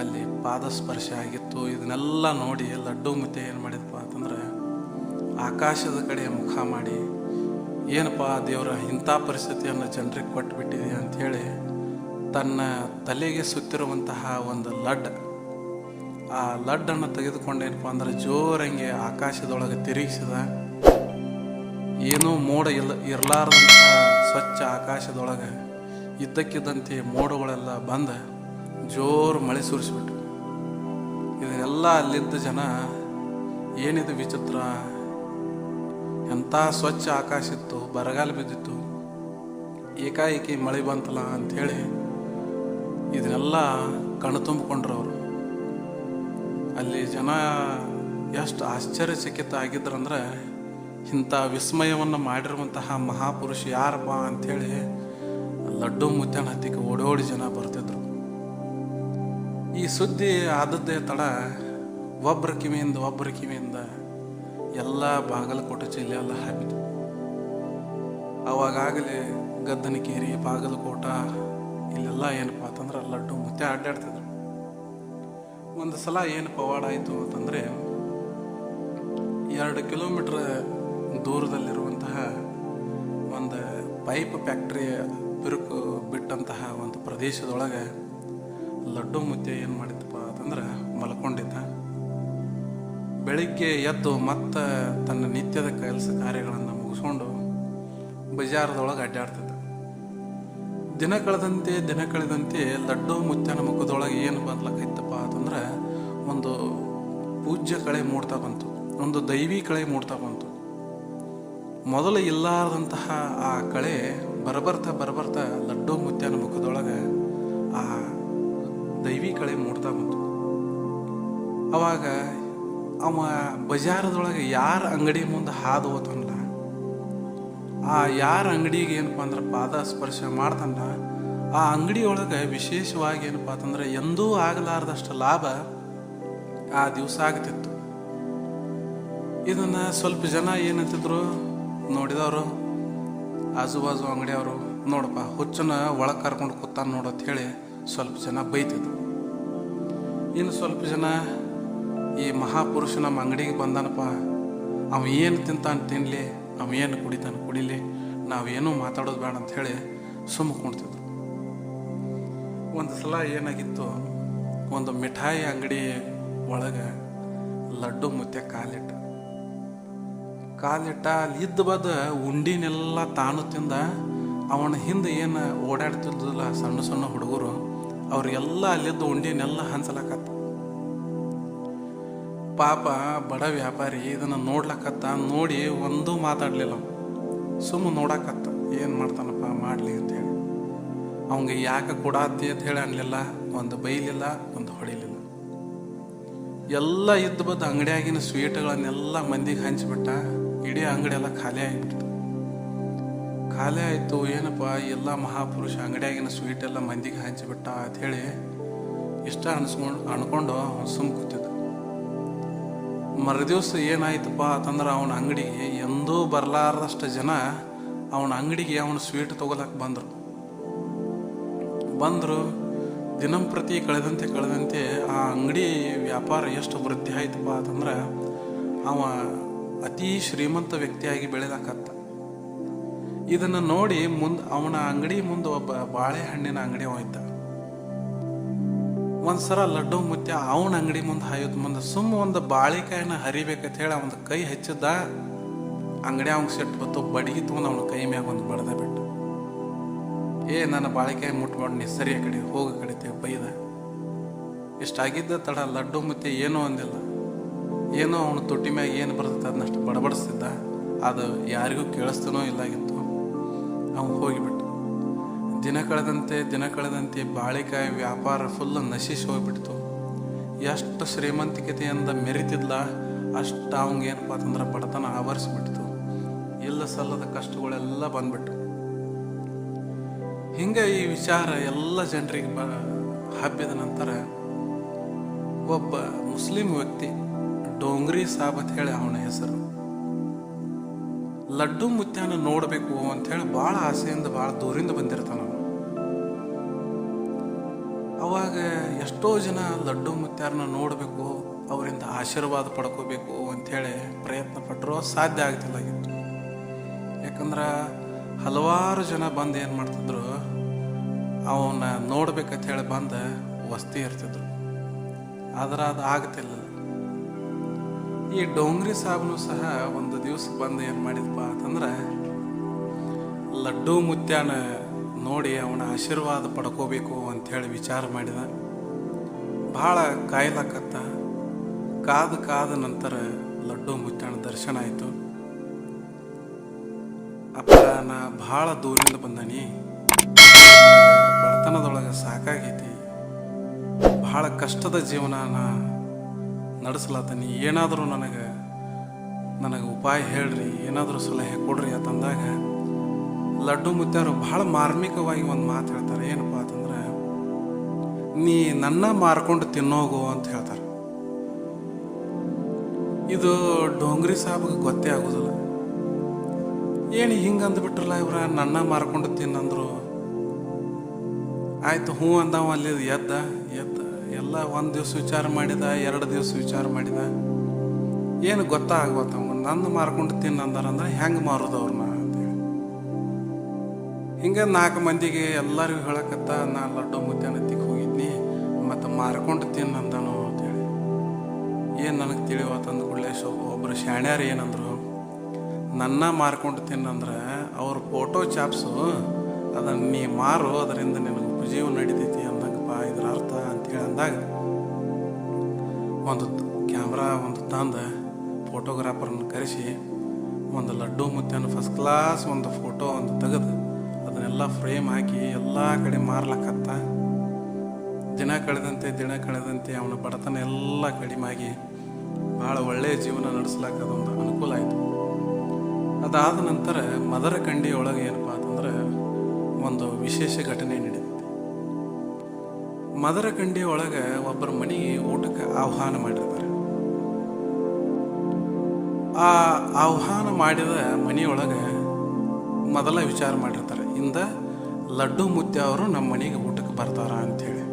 ಅಲ್ಲಿ ಪಾದಸ್ಪರ್ಶ ಆಗಿತ್ತು. ಇದನ್ನೆಲ್ಲ ನೋಡಿ ಲಡ್ಡು ಮುತ್ಯ ಏನು ಮಾಡಿದಪ್ಪ ಅಂತಂದ್ರೆ ಆಕಾಶದ ಕಡೆ ಮುಖ ಮಾಡಿ, ಏನಪ್ಪ ದೇವರ ಇಂಥ ಪರಿಸ್ಥಿತಿಯನ್ನು ಜನರಿಗೆ ಕೊಟ್ಟುಬಿಟ್ಟಿದೆ ಅಂಥೇಳಿ ತನ್ನ ತಲೆಗೆ ಸುತ್ತಿರುವಂತಹ ಒಂದು ಆ ಲಡ್ಡನ್ನು ತೆಗೆದುಕೊಂಡು ಏನಪ್ಪ ಅಂದ್ರೆ ಜೋರಂಗೆ ಆಕಾಶದೊಳಗೆ ತಿರುಗಿಸಿದ. ಏನೂ ಮೋಡ ಇರಲಾರ್ದಂತಹ ಸ್ವಚ್ಛ ಆಕಾಶದೊಳಗೆ ಇದ್ದಕ್ಕಿದ್ದಂತೆ ಮೋಡಗಳೆಲ್ಲ ಬಂದ ಜೋರು ಮಳೆ ಸುರಿಸ್ಬಿಟ್ಟು. ಇದನ್ನೆಲ್ಲ ಅಲ್ಲಿದ್ದ ಜನ ಏನಿದು ವಿಚಿತ್ರ, ಎಂಥ ಸ್ವಚ್ಛ ಆಕಾಶ ಇತ್ತು, ಬರಗಾಲ ಬಿದ್ದಿತ್ತು, ಏಕಾಏಕಿ ಮಳೆ ಬಂತಲ್ಲ ಅಂಥೇಳಿ ಇದನ್ನೆಲ್ಲ ಕಣ್ಣು ತುಂಬಿಕೊಂಡ್ರು ಅವರು. ಅಲ್ಲಿ ಜನ ಎಷ್ಟು ಆಶ್ಚರ್ಯಚಕಿತ ಆಗಿದ್ರಂದ್ರೆ ಇಂಥ ವಿಸ್ಮಯವನ್ನು ಮಾಡಿರುವಂತಹ ಮಹಾಪುರುಷ ಯಾರಪ್ಪ ಅಂಥೇಳಿ ಲಡ್ಡು ಮುತ್ಯಾನ ಹತ್ತಿಗೆ ಓಡೋಡಿ ಜನ ಬರ್ತಿದ್ರು. ಈ ಸುದ್ದಿ ಆದದ್ದೇ ತಡ ಒಬ್ಬರ ಕಿವಿಯಿಂದ ಎಲ್ಲ ಬಾಗಲಕೋಟೆ ಜಿಲ್ಲೆ ಎಲ್ಲ ಹಬ್ಬಿತು. ಅವಾಗಲೇ ಗದ್ದನಕೇರಿ, ಬಾಗಲಕೋಟ ಇಲ್ಲೆಲ್ಲ ಏನಪ್ಪ ಅಂತಂದ್ರೆ ಲಡ್ಡು ಮುತ್ಯ ಅಡ್ಡಾಡ್ತಿದ್ರು. ಒಂದು ಸಲ ಏನು ಪವಾಡ ಆಯಿತು ಅಂತಂದರೆ 2 ಕಿಲೋಮೀಟ್ರ್ ದೂರದಲ್ಲಿರುವಂತಹ ಒಂದು ಪೈಪ್ ಫ್ಯಾಕ್ಟ್ರಿ ಬಿರುಕು ಬಿಟ್ಟಂತಹ ಒಂದು ಪ್ರದೇಶದೊಳಗೆ ಲಡ್ಡು ಮುತ್ಯ ಏನು ಮಾಡಿದ್ದಪ್ಪ ಅಂತಂದ್ರೆ ಮಲ್ಕೊಂಡಿದ್ದ. ಬೆಳಿಗ್ಗೆ ಎದ್ದು ಮತ್ತೆ ತನ್ನ ನಿತ್ಯದ ಕೆಲಸ ಕಾರ್ಯಗಳನ್ನು ಮುಗಿಸ್ಕೊಂಡು ಬಜಾರದೊಳಗೆ ಅಡ್ಡಾಡ್ತಿದ್ದ. ದಿನ ಕಳೆದಂತೆ ಲಡ್ಡು ಮುತ್ಯನ ಮುಖದೊಳಗೆ ಏನು ಬದಲಾಗೈತಪ್ಪ ಅಂತಂದ್ರೆ ಒಂದು ಪೂಜ್ಯ ಕಳೆ ಮೂಡ್ತಾ ಬಂತು, ಒಂದು ದೈವಿ ಕಳೆ ಮೂಡ್ತಾ ಬಂತು. ಮೊದಲು ಇಲ್ಲಾರದಂತಹ ಆ ಕಳೆ ಬರಬರ್ತಾ ಲಡ್ಡು ಮುತ್ಯನ ಮುಖದೊಳಗೆ ಆ ದೈವಿ ಕಳೆ ಮೂಡ್ತಾ ಬಂತು. ಅವಾಗ ಅವ ಬಜಾರದೊಳಗೆ ಯಾರ ಅಂಗಡಿ ಮುಂದೆ ಹಾದು ಹೋತನಲ್ಲ, ಆ ಯಾರ ಅಂಗಡಿಗೆ ಏನಪ್ಪ ಅಂದ್ರೆ ಪಾದ ಸ್ಪರ್ಶ ಮಾಡ್ತಾನ, ಆ ಅಂಗಡಿಯೊಳಗೆ ವಿಶೇಷವಾಗಿ ಏನಪ್ಪ ಅಂತಂದ್ರೆ ಎಂದೂ ಆಗಲಾರ್ದಷ್ಟು ಲಾಭ ಆ ದಿವಸ ಆಗ್ತಿತ್ತು. ಇದನ್ನ ಸ್ವಲ್ಪ ಜನ ಏನಂತಿದ್ರು ನೋಡಿದವರು, ಆಜು ಅಂಗಡಿಯವರು, ನೋಡಪ್ಪ ಹುಚ್ಚನ ಒಳಗೆ ಕರ್ಕೊಂಡು ಕೂತಾನ ನೋಡತ್ ಹೇಳಿ ಸ್ವಲ್ಪ ಜನ ಬೈತಿದ್ರು. ಇನ್ನು ಸ್ವಲ್ಪ ಜನ ಈ ಮಹಾಪುರುಷ ನಮ್ಮ ಅಂಗಡಿಗೆ ಬಂದಾನಪ್ಪ, ಅವ ಏನು ತಿಂತಾನೆ ತಿನ್ನಲಿ, ಅವ ಏನು ಕುಡಿತಾನೆ ಕುಡಿಲಿ, ನಾವೇನೂ ಮಾತಾಡೋದು ಬೇಡ ಅಂಥೇಳಿ ಸುಮ್ಮಕೊಂಡಿದ್ರು. ಒಂದು ಸಲ ಏನಾಗಿತ್ತು, ಒಂದು ಮಿಠಾಯಿ ಅಂಗಡಿ ಒಳಗೆ ಲಡ್ಡು ಮುತ್ಯ ಕಾಲಿಟ್ಟ. ಅಲ್ಲಿ ಇದ್ದ ಬದ ಉಂಡಿನೆಲ್ಲ ತಾನು ತಿಂದ. ಅವನ ಹಿಂದೆ ಏನು ಓಡಾಡ್ತಿದ್ದಲ್ಲ ಸಣ್ಣ ಸಣ್ಣ ಹುಡುಗರು, ಅವ್ರಿಗೆಲ್ಲ ಅಲ್ಲಿದ್ದ ಉಂಡಿನೆಲ್ಲ ಹಂಚಲಕತ್ತ. ಪಾಪ ಬಡ ವ್ಯಾಪಾರಿ ಇದನ್ನು ನೋಡ್ಲಕತ್ತ. ನೋಡಿ ಒಂದೂ ಮಾತಾಡಲಿಲ್ಲ, ಸುಮ್ಮನೆ ನೋಡಕತ್ತ, ಏನು ಮಾಡ್ತಾನಪ್ಪ ಮಾಡಲಿ ಅಂತೇಳಿ. ಅವಂಗೆ ಯಾಕೆ ಕೊಡಾತಿ ಅಂತ ಹೇಳಿ ಅನ್ಲಿಲ್ಲ, ಒಂದು ಬೈಲಿಲ್ಲ, ಒಂದು ಹೊಡಿಲಿಲ್ಲ. ಎಲ್ಲ ಇದ್ದ ಬದ್ದು ಅಂಗಡಿಯಾಗಿನ ಸ್ವೀಟ್ಗಳನ್ನೆಲ್ಲ ಮಂದಿಗೆ ಹಂಚಿಬಿಟ್ಟ. ಇಡೀ ಅಂಗಡಿ ಎಲ್ಲ ಖಾಲಿ ಆಗಿಬಿಡ್ತು. ಖಾಲಿ ಆಯಿತು ಏನಪ್ಪ ಎಲ್ಲ ಮಹಾಪುರುಷ ಅಂಗಡಿಯಾಗಿನ ಸ್ವೀಟ್ ಎಲ್ಲ ಮಂದಿಗೆ ಹಂಚಿಬಿಟ್ಟ ಅಂಥೇಳಿ ಇಷ್ಟ ಅನ್ಕೊಂಡು ಸುಮ್ಮ ಕೂತಿದ್ದ. ಮರುದಿವ್ಸ ಏನಾಯ್ತಪ್ಪ ಅಂತಂದ್ರೆ ಅವನ ಅಂಗಡಿಗೆ ಎಂದೂ ಬರಲಾರ್ದಷ್ಟು ಜನ ಅವನ ಅಂಗಡಿಗೆ ಅವನ ಸ್ವೀಟ್ ತೊಗೊಳಕ್ಕೆ ಬಂದರು. ದಿನಂಪ್ರತಿ ಕಳೆದಂತೆ ಆ ಅಂಗಡಿ ವ್ಯಾಪಾರ ಎಷ್ಟು ವೃದ್ಧಿ ಆಯ್ತಪ್ಪ ಅಂತಂದ್ರೆ ಅವ ಅತಿ ಶ್ರೀಮಂತ ವ್ಯಕ್ತಿಯಾಗಿ ಬೆಳೆದಾಕತ್ತ. ಇದನ್ನು ನೋಡಿ ಅವನ ಅಂಗಡಿ ಮುಂದೆ ಒಬ್ಬ ಬಾಳೆಹಣ್ಣಿನ ಅಂಗಡಿ ಹೋಯ್ತ. ಒಂದ್ಸಲ ಲಡ್ಡು ಮುತ್ಯ ಅವನ ಅಂಗಡಿ ಮುಂದೆ ಹಾಯೋದು ಸುಮ್ಮ ಒಂದು ಬಾಳೆಕಾಯಿನ ಹರಿಬೇಕಂತ ಹೇಳಿ ಅವನ ಕೈ ಹೆಚ್ಚಿದ್ದ. ಅಂಗಡಿ ಅವ್ನಿಗೆ ಸೆಟ್ ಬತ್ತು, ಬಡಿಗೆ ತೊಗೊಂಡು ಅವನ ಕೈ ಮ್ಯಾಗ ಒಂದು ಬಡ್ದ ಬಿಟ್ಟು, ನನ್ನ ಬಾಳೆಕಾಯಿ ಮುಟ್ಕೊಂಡು ನೀ ಸರಿಯ ಕಡೆ ಹೋಗ ಕಡಿತೇವೆ ಬೈದ. ಇಷ್ಟಾಗಿದ್ದ ತಡ ಲಡ್ಡು ಮುತ್ಯ ಏನೋ ಅಂದಿಲ್ಲ. ಏನೋ ಅವನ ತೊಟ್ಟಿ ಮ್ಯಾಗ ಏನು ಬರ್ತದೆ ಅದನ್ನಷ್ಟು ಬಡಬಡಿಸ್ತಿದ್ದ. ಅದು ಯಾರಿಗೂ ಕೇಳಿಸ್ತನೋ ಇಲ್ಲಾಗಿತ್ತು. ಅವನು ಹೋಗಿಬಿಟ್ಟು ದಿನ ಕಳೆದಂತೆ ಬಾಳೆಕಾಯಿ ವ್ಯಾಪಾರ ಫುಲ್ ನಶಿಸಿ ಹೋಗ್ಬಿಡ್ತು. ಎಷ್ಟು ಶ್ರೀಮಂತಿಕೆತೆಯಿಂದ ಮೆರಿತಿದ್ಲ ಅಷ್ಟು ಅವಂಗೇನಪ್ಪ ಅಂತಂದ್ರೆ ಬಡತನ ಆವರಿಸ್ಬಿಡ್ತು. ಇಲ್ಲ ಸಲ್ಲದ ಕಷ್ಟಗಳೆಲ್ಲ ಬಂದ್ಬಿಟ್ಟು. ಹಿಂಗೆ ಈ ವಿಚಾರ ಎಲ್ಲ ಜನರಿಗೆ ಹಬ್ಬಿದ ನಂತರ ಒಬ್ಬ ಮುಸ್ಲಿಂ ವ್ಯಕ್ತಿ, ಡೋಂಗ್ರಿ ಸಾಬ್ ಅಂತ ಹೇಳಿ ಅವನ ಹೆಸರು, ಲಡ್ಡು ಮುತ್ಯಾನ ನೋಡಬೇಕು ಅಂಥೇಳಿ ಭಾಳ ಆಸೆಯಿಂದ ಭಾಳ ದೂರಿಂದ ಬಂದಿರ್ತಾನ. ಅವಾಗ ಎಷ್ಟೋ ಜನ ಲಡ್ಡು ಮುತ್ಯಾರನ್ನ ನೋಡಬೇಕು, ಅವರಿಂದ ಆಶೀರ್ವಾದ ಪಡ್ಕೋಬೇಕು ಅಂಥೇಳಿ ಪ್ರಯತ್ನ ಪಟ್ಟರು, ಸಾಧ್ಯ ಆಗ್ತಿಲ್ಲಾಗಿತ್ತು. ಯಾಕಂದ್ರೆ ಹಲವಾರು ಜನ ಬಂದು ಏನು ಮಾಡ್ತಿದ್ರು, ಅವನ್ನ ನೋಡ್ಬೇಕಂತ ಹೇಳಿ ಬಂದು ವಸ್ತಿ ಇರ್ತಿದ್ರು. ಆದ್ರೆ ಅದು ಆಗ್ತಿಲ್ಲ. ಈ ಡೋಂಗ್ರಿ ಸಾಬ್ನು ಸಹ ಒಂದು ದಿವಸ ಬಂದು ಏನು ಮಾಡಿದಪ್ಪ ಅಂತಂದ್ರೆ ಲಡ್ಡು ಮುತ್ಯಾನ ನೋಡಿ ಅವನ ಆಶೀರ್ವಾದ ಪಡ್ಕೋಬೇಕು ಅಂಥೇಳಿ ವಿಚಾರ ಮಾಡಿದ. ಭಾಳ ಕಾಯ್ಲಕತ್ತ. ಕಾದ ನಂತರ ಲಡ್ಡು ಮುತ್ಯಾನ ದರ್ಶನ ಆಯಿತು. ಅಪ್ಪ, ನಾ ಭಾಳ ದೂರಿಂದ ಬಂದಾನಿ, ಬಡತನದೊಳಗೆ ಸಾಕಾಗೈತಿ, ಭಾಳ ಕಷ್ಟದ ಜೀವನ ನಡೆಸ್ಲತ್ತೀನಿ, ಏನಾದರೂ ನನಗೆ ಉಪಾಯ ಹೇಳ್ರಿ, ಏನಾದರೂ ಸಲಹೆ ಕೊಡ್ರಿ ಅಂತಂದಾಗ ಲಡ್ಡು ಮುತ್ಯಾರು ಭಾಳ ಮಾರ್ಮಿಕವಾಗಿ ಒಂದು ಮಾತು ಹೇಳ್ತಾರೆ. ಏನಪ್ಪ ಅಂತಂದ್ರೆ, ನೀ ನನ್ನ ಮಾರ್ಕೊಂಡು ತಿನ್ನೋಗು ಅಂತ ಹೇಳ್ತಾರೆ. ಇದು ಡೋಂಗ್ರಿ ಸಾಬ್ಗೆ ಗೊತ್ತೇ ಆಗೋದಿಲ್ಲ. ಏನು ಹಿಂಗೆ ಅಂದ್ಬಿಟ್ರಲ್ಲ ಇವ್ರ, ನನ್ನ ಮಾರ್ಕೊಂಡು ತಿನ್ನಂದ್ರು. ಆಯ್ತು ಹ್ಞೂ ಅಂದವ. ಅಲ್ಲಿ ಎದ್ದ ಎಲ್ಲ ಒಂದು ದಿವ್ಸ ವಿಚಾರ ಮಾಡಿದ, 2 ದಿವಸ ವಿಚಾರ ಮಾಡಿದ. ಏನು ಗೊತ್ತಾಗ್ಬೋತ್ತವ, ನನ್ನ ಮಾರ್ಕೊಂಡು ತಿನ್ನಂದಾರಂದ್ರೆ ಹೆಂಗೆ ಮಾರೋದು ಅವ್ರನ್ನ ಅಂತೇಳಿ. ಹಿಂಗೆ 4 ಮಂದಿಗೆ ಎಲ್ಲರಿಗೂ ಹೇಳಕತ್ತ, ನಾ ಲಡ್ಡು ಮುತ್ಯಾನತ್ತಿಗೆ ಹೋಗಿದ್ನಿ ಮತ್ತು ಮಾರ್ಕೊಂಡು ತಿನ್ನಂದನು ಅಂತೇಳಿ. ಏನು ನನಗೆ ತಿಳಿವತ್ತಂದು ಕೂಡಲೇ ಒಬ್ಬರು ಶಾಣ್ಯಾರು ಏನಂದ್ರು, ನನ್ನ ಮಾರ್ಕೊಂಡು ತಿನ್ನಂದ್ರೆ ಅವ್ರ ಫೋಟೋ ಚಾಪ್ಸು, ಅದನ್ನು ನೀ ಮಾರು, ಅದರಿಂದ ನಿನಗೆ ಉಪಜೀವ ನಡಿತೈತಿ ಅಂದಂಗಪ್ಪ ಇದ್ರ ಅರ್ಥ ಅಂತೇಳಿ ಅಂದಾಗ ಒಂದು ಕ್ಯಾಮ್ರಾ ತಂದು ಫೋಟೋಗ್ರಾಫರ್ನ ಕರೆಸಿ ಒಂದು ಲಡ್ಡು ಮುತ್ಯಾನ ಫಸ್ಟ್ ಕ್ಲಾಸ್ ಒಂದು ಫೋಟೋ ತೆಗೆದು ಅದನ್ನೆಲ್ಲ ಫ್ರೇಮ್ ಹಾಕಿ ಎಲ್ಲ ಕಡೆ ಮಾರ್ಲಕ್ಕತ್ತ. ದಿನ ಕಳೆದಂತೆ ಅವನ ಬಡತನ ಎಲ್ಲ ಕಡಿಮೆಯಾಗಿ ಭಾಳ ಒಳ್ಳೆಯ ಜೀವನ ನಡೆಸ್ಲಾಕ ಅದೊಂದು ಅನುಕೂಲ ಆಯಿತು. ಅದಾದ ನಂತರ ಮದರಕಂಡಿ ಒಳಗೆ ಏನಪ್ಪ ಅಂತಂದ್ರೆ ಒಂದು ವಿಶೇಷ ಘಟನೆ ನಡೀತೈತಿ. ಮದರಕಂಡಿ ಒಳಗೆ ಒಬ್ಬರ ಮನೆಗೆ ಊಟಕ್ಕೆ ಆಹ್ವಾನ ಮಾಡಿರ್ತಾರೆ. ಆ ಆಹ್ವಾನ ಮಾಡಿದ ಮನೆಯೊಳಗೆ ಮೊದಲ ವಿಚಾರ ಮಾಡಿರ್ತಾರೆ, ಇಂದ ಲಡ್ಡು ಮುತ್ಯ ಅವರು ನಮ್ಮ ಮನೆಗೆ ಊಟಕ್ಕೆ ಬರ್ತಾರ ಅಂಥೇಳಿ.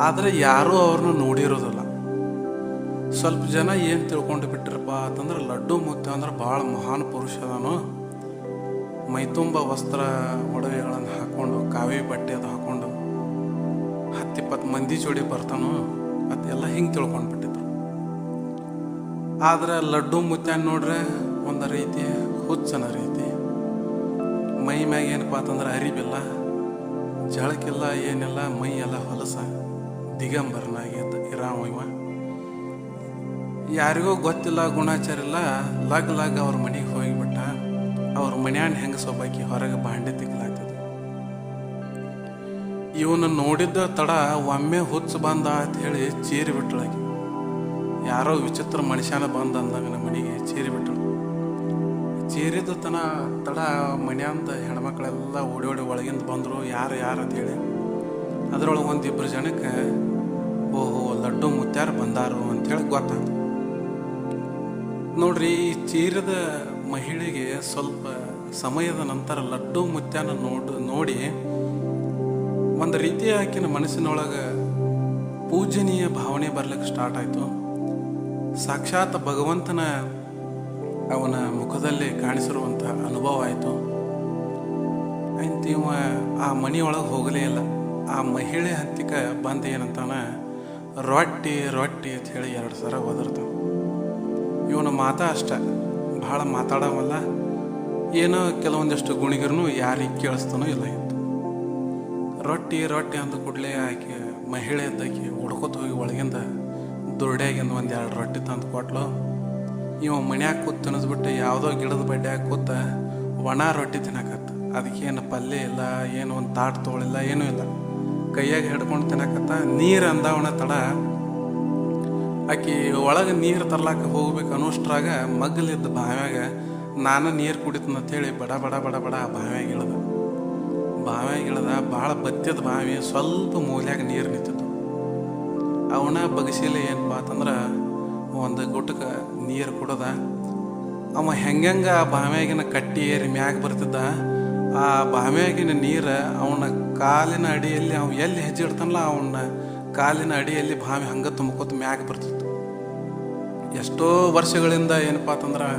ಆದರೆ ಯಾರೂ ಅವ್ರನ್ನ ನೋಡಿರೋದಿಲ್ಲ. ಸ್ವಲ್ಪ ಜನ ಏನು ತಿಳ್ಕೊಂಡು ಬಿಟ್ಟಿರಪ್ಪ ಅಂತಂದ್ರೆ, ಲಡ್ಡು ಮುತ್ಯ ಅಂದ್ರೆ ಭಾಳ ಮಹಾನ್ ಪುರುಷ ಅದಾನು, ಮೈತುಂಬ ವಸ್ತ್ರ ಒಡವೆಗಳನ್ನು ಹಾಕ್ಕೊಂಡು, ಕಾವಿ ಬಟ್ಟೆ ಅದು ಹಾಕ್ಕೊಂಡು 10-20 ಮಂದಿ ಜೋಡಿ ಬರ್ತಾನೋ ಅದೆಲ್ಲ ಹಿಂಗೆ ತಿಳ್ಕೊಂಡ್ಬಿಟ್ಟಿದ್ರು. ಆದ್ರೆ ಲಡ್ಡು ಮುತ್ಯಾನ ನೋಡ್ರೆ ಒಂದು ರೀತಿ ಹುಚ್ಚನ ರೀತಿ, ಮೈ ಮ್ಯಾಗ ಏನಪ್ಪ ಅಂತಂದ್ರೆ ಅರಿಬಿಲ್ಲ, ಜಳಕ್ಕಿಲ್ಲ, ಏನಿಲ್ಲ, ಮೈ ಎಲ್ಲ ಹೊಲಸ ದಿಗಂಬರನಾಗಿ ಇರಾವ ಇವ. ಯಾರಿಗೂ ಗೊತ್ತಿಲ್ಲ, ಗುಣಾಚಾರ ಇಲ್ಲ. ಲಗ್ ಅವ್ರ ಮನೆಗೆ ಹೋಗಿಬಿಟ್ಟ. ಅವ್ರ ಮನ್ಯಾನ ಹೆಂಗೆ ಸೊಬ್ಬಾಕಿ ಹೊರಗೆ ಬಾಂಡೆ ತಿಕ್ಲಾಗ್ತದೆ. ಇವನು ನೋಡಿದ್ದ ತಡ ಒಮ್ಮೆ ಹುಚ್ಚ ಬಂದ ಅಂತ ಹೇಳಿ ಚೀರಿ ಬಿಟ್ಟಳಾಗಿ. ಯಾರೋ ವಿಚಿತ್ರ ಮನುಷ್ಯನ ಬಂದ ಅಂದಾಗ ನಮ್ಮ ಮನೆಗೆ ಚೀರಿ ಬಿಟ್ಟಳು. ಚೀರಿದ ತಡ ಮನ್ಯಾಂದ ಹೆಣ್ಮಕ್ಳೆಲ್ಲ ಓಡಿ ಓಡಿ ಒಳಗಿಂದ ಬಂದರು, ಯಾರು ಅಂತೇಳಿ. ಅದರೊಳಗೆ ಒಂದಿಬ್ಬರು ಜನಕ್ಕೆ ಓಹೋ ಲಡ್ಡು ಮುತ್ಯಾರು ಬಂದಾರು ಅಂಥೇಳಿ ಗೊತ್ತಾಯ್ತು. ನೋಡ್ರಿ, ಈ ಚೀರಿದ ಮಹಿಳೆಗೆ ಸ್ವಲ್ಪ ಸಮಯದ ನಂತರ ಲಡ್ಡು ಮುತ್ಯಾನ ನೋಡಿ ಒಂದು ರೀತಿಯ ಆಕಿನ ಮನಸ್ಸಿನೊಳಗೆ ಪೂಜನೀಯ ಭಾವನೆ ಬರ್ಲಿಕ್ಕೆ ಸ್ಟಾರ್ಟ್ ಆಯಿತು. ಸಾಕ್ಷಾತ್ ಭಗವಂತನ ಅವನ ಮುಖದಲ್ಲಿ ಕಾಣಿಸಿರುವಂಥ ಅನುಭವ ಆಯಿತು. ಆಯ್ತು, ಇವ ಆ ಮನೆಯೊಳಗೆ ಹೋಗಲೇ ಇಲ್ಲ. ಆ ಮಹಿಳೆ ಹತ್ತಿಕ ಬಂದು ಏನಂತಾನ, ರೊಟ್ಟಿ ಅಂತ ಹೇಳಿ 2 ಸಲ ಒದರ್ತಾನ. ಇವನ ಮಾತಾ ಅಷ್ಟ, ಭಾಳ ಮಾತಾಡವಲ್ಲ, ಏನೋ ಕೆಲವೊಂದಿಷ್ಟು ಗುಣಿಗರನು ಯಾರಿಗೆ ಕೇಳಿಸ್ತಾನೋ ಇಲ್ಲ ಇತ್ತು. ರೊಟ್ಟಿ ಅಂದ ಕೂಡಲೇ ಆಕೆ ಮಹಿಳೆ ಇದ್ದಾಕಿ ಹುಡ್ಕೊತ ಹೋಗಿ ಒಳಗಿಂದ ದುರ್ಡ್ಯಾಗಿಂದ 1-2 ರೊಟ್ಟಿ ತಂದು ಕೊಟ್ಲು. ಇವ ಮನ್ಯಾಗ ಕೂತ್ ತಿನ್ನಿಸ್ಬಿಟ್ಟು ಯಾವುದೋ ಗಿಡದ ಬಡ್ಡ್ಯಾಗ ಕೂತ ಒಣ ರೊಟ್ಟಿ ತಿನ್ನಕತ್ತ. ಅದಕ್ಕೇನು ಪಲ್ಯ ಇಲ್ಲ, ಏನು ಒಂದು ತಾಟ್ ತೊಗೊಳಿಲ್ಲ, ಏನೂ ಇಲ್ಲ, ಕೈಯಾಗ ಹಿಡ್ಕೊಂಡು ತಿನ್ನಕತ್ತ. ನೀರು ಅಂದಾವಣ ತಡ ಆಕಿ ಒಳಗೆ ನೀರು ತರ್ಲಾಕ ಹೋಗ್ಬೇಕು ಅನ್ನೋಷ್ಟ್ರಾಗ ಮಗ್ಲಿದ್ದ ಬಾವ್ಯಾಗ ನಾನು ನೀರು ಕುಡಿತಂತೇಳಿ ಬಡ ಬಾವ್ಯಾಗ ಇಳ್ದ. ಭಾಳ ಬತ್ತಿದ ಬಾವಿ, ಸ್ವಲ್ಪ ಮೂಲ್ಯಾಗ ನೀರು ನಿಂತಿತ್ತು. ಅವನ ಬಗಸಿಲೆ ಏನಪ್ಪ ಅಂತಂದ್ರೆ ಒಂದು ಗುಟಕ್ಕೆ ನೀರು ಕುಡ್ದ. ಅವ ಹೆಂಗ ಆ ಬಾವ್ಯಾಗಿನ ಕಟ್ಟಿ ಏರಿ ಮ್ಯಾಗ ಬರ್ತಿದ್ದ. ಆ ಬಾವ್ಯಾಗಿನ ನೀರು ಅವನ ಕಾಲಿನ ಅಡಿಯಲ್ಲಿ, ಅವ ಎಲ್ಲಿ ಹೆಜ್ಜೆ ಇಡ್ತಾನಲ್ಲ ಅವನ ಕಾಲಿನ ಅಡಿಯಲ್ಲಿ ಬಾವಿ ಹಂಗೆ ತುಂಬ್ಕೋತ ಮ್ಯಾಗ ಬರ್ತಿತ್ತು. ಎಷ್ಟೋ ವರ್ಷಗಳಿಂದ ಏನಪ್ಪ ಅಂತಂದ್ರೆ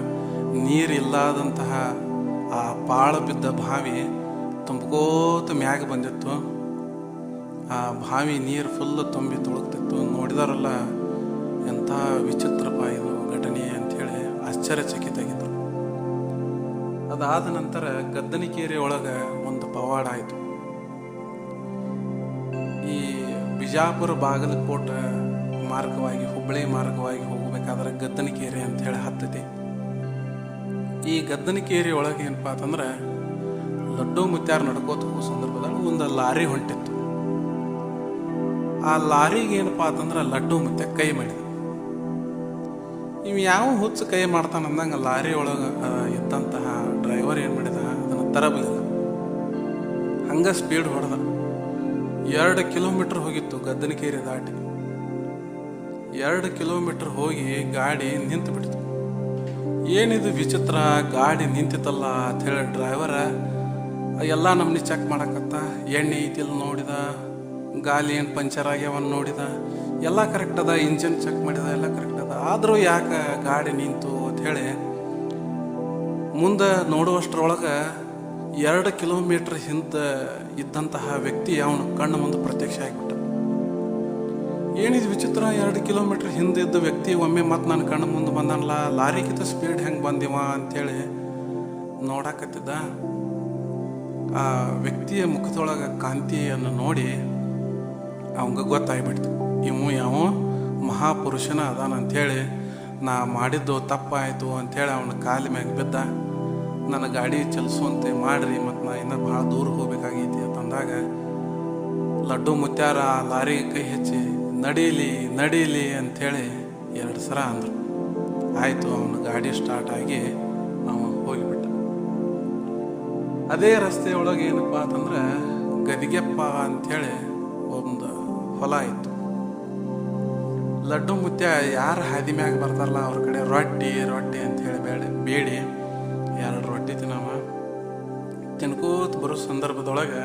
ನೀರು ಇಲ್ಲದಂತಹ ಆ ಪಾಳು ಬಿದ್ದ ಬಾವಿ ತುಂಬ್ಕೋತ ಮ್ಯಾಗ ಬಂದಿತ್ತು. ಆ ಬಾವಿ ನೀರು ಫುಲ್ ತುಂಬಿ ತುಳುಕ್ತಿತ್ತು. ನೋಡಿದವರೆಲ್ಲ ಎಂಥ ವಿಚಿತ್ರಪ್ಪ ಇದು ಘಟನೆ ಅಂಥೇಳಿ ಆಶ್ಚರ್ಯಚಕಿತಾಗಿದ್ರು. ಅದಾದ ನಂತರ ಗದ್ದನಿಕೇರಿ ಒಳಗೆ ಒಂದು ಪವಾಡ ಆಯಿತು. ಈ ಬಿಜಾಪುರ ಬಾಗಲಕೋಟೆ ಮಾರ್ಗವಾಗಿ, ಹುಬ್ಬಳ್ಳಿ ಮಾರ್ಗವಾಗಿ ಹೋಗಬೇಕಾದ್ರೆ ಗದ್ದನಿಕೇರಿ ಅಂಥೇಳಿ ಹತ್ತತಿ. ಈ ಗದ್ದನಿಕೇರಿ ಒಳಗೆ ಏನಪ್ಪ ಅಂತಂದ್ರೆ ಲಡ್ಡು ಮುತ್ಯಾರು ನಡ್ಕೋತ ಹೋಗೋ ಸಂದರ್ಭದಾಗ ಒಂದು ಲಾರಿ ಹೊಂಟಿತ್ತು. ಆ ಲಾರಿಗೆ ಏನಪ್ಪ ಅಂತಂದ್ರೆ ಲಡ್ಡು ಮುತ್ಯ ಕೈ ಮಾಡಿದ. ಇವು ಯಾವ ಹುಚ್ಚು ಕೈ ಮಾಡ್ತಾನೆ ಅಂದಂಗೆ ಲಾರಿ ಒಳಗೆ ಇದ್ದಂತಹ ಡ್ರೈವರ್ ಏನು ಮಾಡಿದ, ಅದನ್ನು ತರಬಲಿಲ್ಲ, ಹಂಗೆ ಸ್ಪೀಡ್ ಹೊಡೆದ. 2 ಕಿಲೋಮೀಟ್ರ್ ಹೋಗಿತ್ತು ಗದ್ದನಕೇರಿ ದಾಟಿ. 2 ಕಿಲೋಮೀಟ್ರ್ ಹೋಗಿ ಗಾಡಿ ನಿಂತು ಬಿಡ್ತು. ಏನಿದು ವಿಚಿತ್ರ, ಗಾಡಿ ನಿಂತಿತ್ತಲ್ಲ ಅಂಥೇಳಿ ಡ್ರೈವರ ಎಲ್ಲ ನಮ್ನಿ ಚೆಕ್ ಮಾಡಕತ್ತ. ಎಣ್ಣೆ ಐತಿಲ್ ನೋಡಿದ, ಗಾಲಿ ಏನು ಪಂಚರ್ ಆಗ್ಯಾವನ್ ನೋಡಿದ, ಎಲ್ಲ ಕರೆಕ್ಟ್ ಅದ, ಇಂಜಿನ್ ಚೆಕ್ ಮಾಡಿದ, ಎಲ್ಲ ಕರೆಕ್ಟ್ ಅದ. ಆದರೂ ಯಾಕೆ ಗಾಡಿ ನಿಂತು ಅಂಥೇಳಿ ಮುಂದೆ ನೋಡುವಷ್ಟರೊಳಗೆ 2 ಕಿಲೋಮೀಟ್ರ್ ಹಿಂದೆ ಇದ್ದಂತಹ ವ್ಯಕ್ತಿ ಅವನು ಕಣ್ಣು ಮುಂದೆ ಪ್ರತ್ಯಕ್ಷ ಆಗಿಬಿಟ್ಟ. ಏನಿದು ವಿಚಿತ್ರ, 2 ಕಿಲೋಮೀಟ್ರ್ ಹಿಂದೆ ಇದ್ದ ವ್ಯಕ್ತಿ ಒಮ್ಮೆ ಮತ್ತೆ ನನ್ನ ಕಣ್ಣು ಮುಂದೆ ಬಂದನಲ್ಲ, ಲಾರಿಗಿಂತ ಸ್ಪೀಡ್ ಹೆಂಗೆ ಬಂದಿವ ಅಂಥೇಳಿ ನೋಡಕತ್ತಿದ್ದ. ಆ ವ್ಯಕ್ತಿಯ ಮುಖದೊಳಗೆ ಕಾಂತಿಯನ್ನು ನೋಡಿ ಅವಂಗೆ ಗೊತ್ತಾಗ್ಬಿಡ್ತು, ಯಾವ ಮಹಾಪುರುಷನ ಅದಾನ ಅಂಥೇಳಿ. ನಾ ಮಾಡಿದ್ದು ತಪ್ಪಾಯಿತು ಅಂಥೇಳಿ ಅವನ ಕಾಲ ಮ್ಯಾಗ ಬಿದ್ದ. ನನ್ನ ಗಾಡಿ ಚಲಿಸುವಂತೆ ಮಾಡ್ರಿ, ಮತ್ತು ನಾ ಇನ್ನೂ ಭಾಳ ದೂರ ಹೋಗ್ಬೇಕಾಗೈತಿ ಅಂತಂದಾಗ ಲಡ್ಡು ಮುತ್ಯಾರ ಆ ಲಾರಿಗೆ ಕೈ ಹೆಚ್ಚಿ ನಡೀಲಿ ಅಂಥೇಳಿ 2 ಸಲ ಅಂದರು. ಆಯಿತು, ಅವನ ಗಾಡಿ ಸ್ಟಾರ್ಟ್ ಆಗಿ ಅವನು ಹೋಗಿಬಿಟ್ಟ. ಅದೇ ರಸ್ತೆಯೊಳಗೆ ಏನಪ್ಪ ಅಂತಂದ್ರೆ ಗದಿಗೆಪ್ಪ ಅಂಥೇಳಿ ಒಂದು ಹೊಲ ಇತ್ತು. ಲಡ್ಡು ಮುತ್ಯ ಯಾರು ಹಾದಿ ಮ್ಯಾಗ ಬರ್ತಾರಲ್ಲ ಅವ್ರ ಕಡೆ ರೊಟ್ಟಿ ಅಂಥೇಳಿ ಬೇಡಿ 2 ರೊಟ್ಟಿ ತಿನ್ಕೋತ ಬರೋ ಸಂದರ್ಭದೊಳಗೆ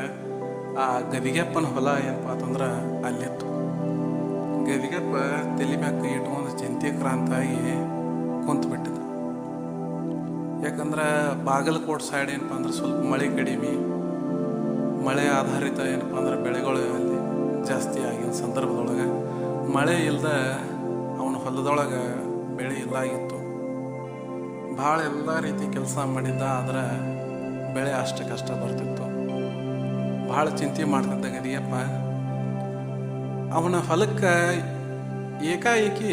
ಆ ಗದಿಗೆಪ್ಪನ ಹೊಲ ಏನಪ್ಪ ಅಂತಂದ್ರೆ ಅಲ್ಲಿತ್ತು. ಗದಿಗೆಪ್ಪ ತಲೆ ಮ್ಯಾಗ ಕೈ ಇಟ್ಕೊಂಡು ಚಿಂತಿಕ್ರಾಂತ ಆಗಿ ಕುಂತು ಬಿಟ್ಟಿದ್ದ. ಯಾಕಂದ್ರೆ ಬಾಗಲಕೋಟೆ ಸೈಡ್ ಏನಪ್ಪ ಅಂದ್ರೆ ಸ್ವಲ್ಪ ಮಳೆ ಕಡಿಮೆ, ಮಳೆ ಆಧಾರಿತ ಏನಪ್ಪ ಅಂದ್ರೆ ಬೆಳೆಗಳು ಅಲ್ಲಿ ಜಾಸ್ತಿ ಆಗಿನ ಸಂದರ್ಭದೊಳಗೆ ಮಳೆ ಇಲ್ಲದ ಅವನ ಹೊಲದೊಳಗೆ ಬೆಳೆ ಇಲ್ಲ ಆಗಿತ್ತು. ಭಾಳ ಎಲ್ಲ ರೀತಿ ಕೆಲಸ ಮಾಡಿದ್ದ, ಆದ್ರೆ ಬೆಳೆ ಅಷ್ಟಕ್ಕಷ್ಟ ಬರ್ತಿತ್ತು. ಭಾಳ ಚಿಂತೆ ಮಾಡ್ತಿದ್ದ ಗದಿಗೆಪ್ಪ. ಅವನ ಹೊಲಕ್ಕೆ ಏಕಾಏಕಿ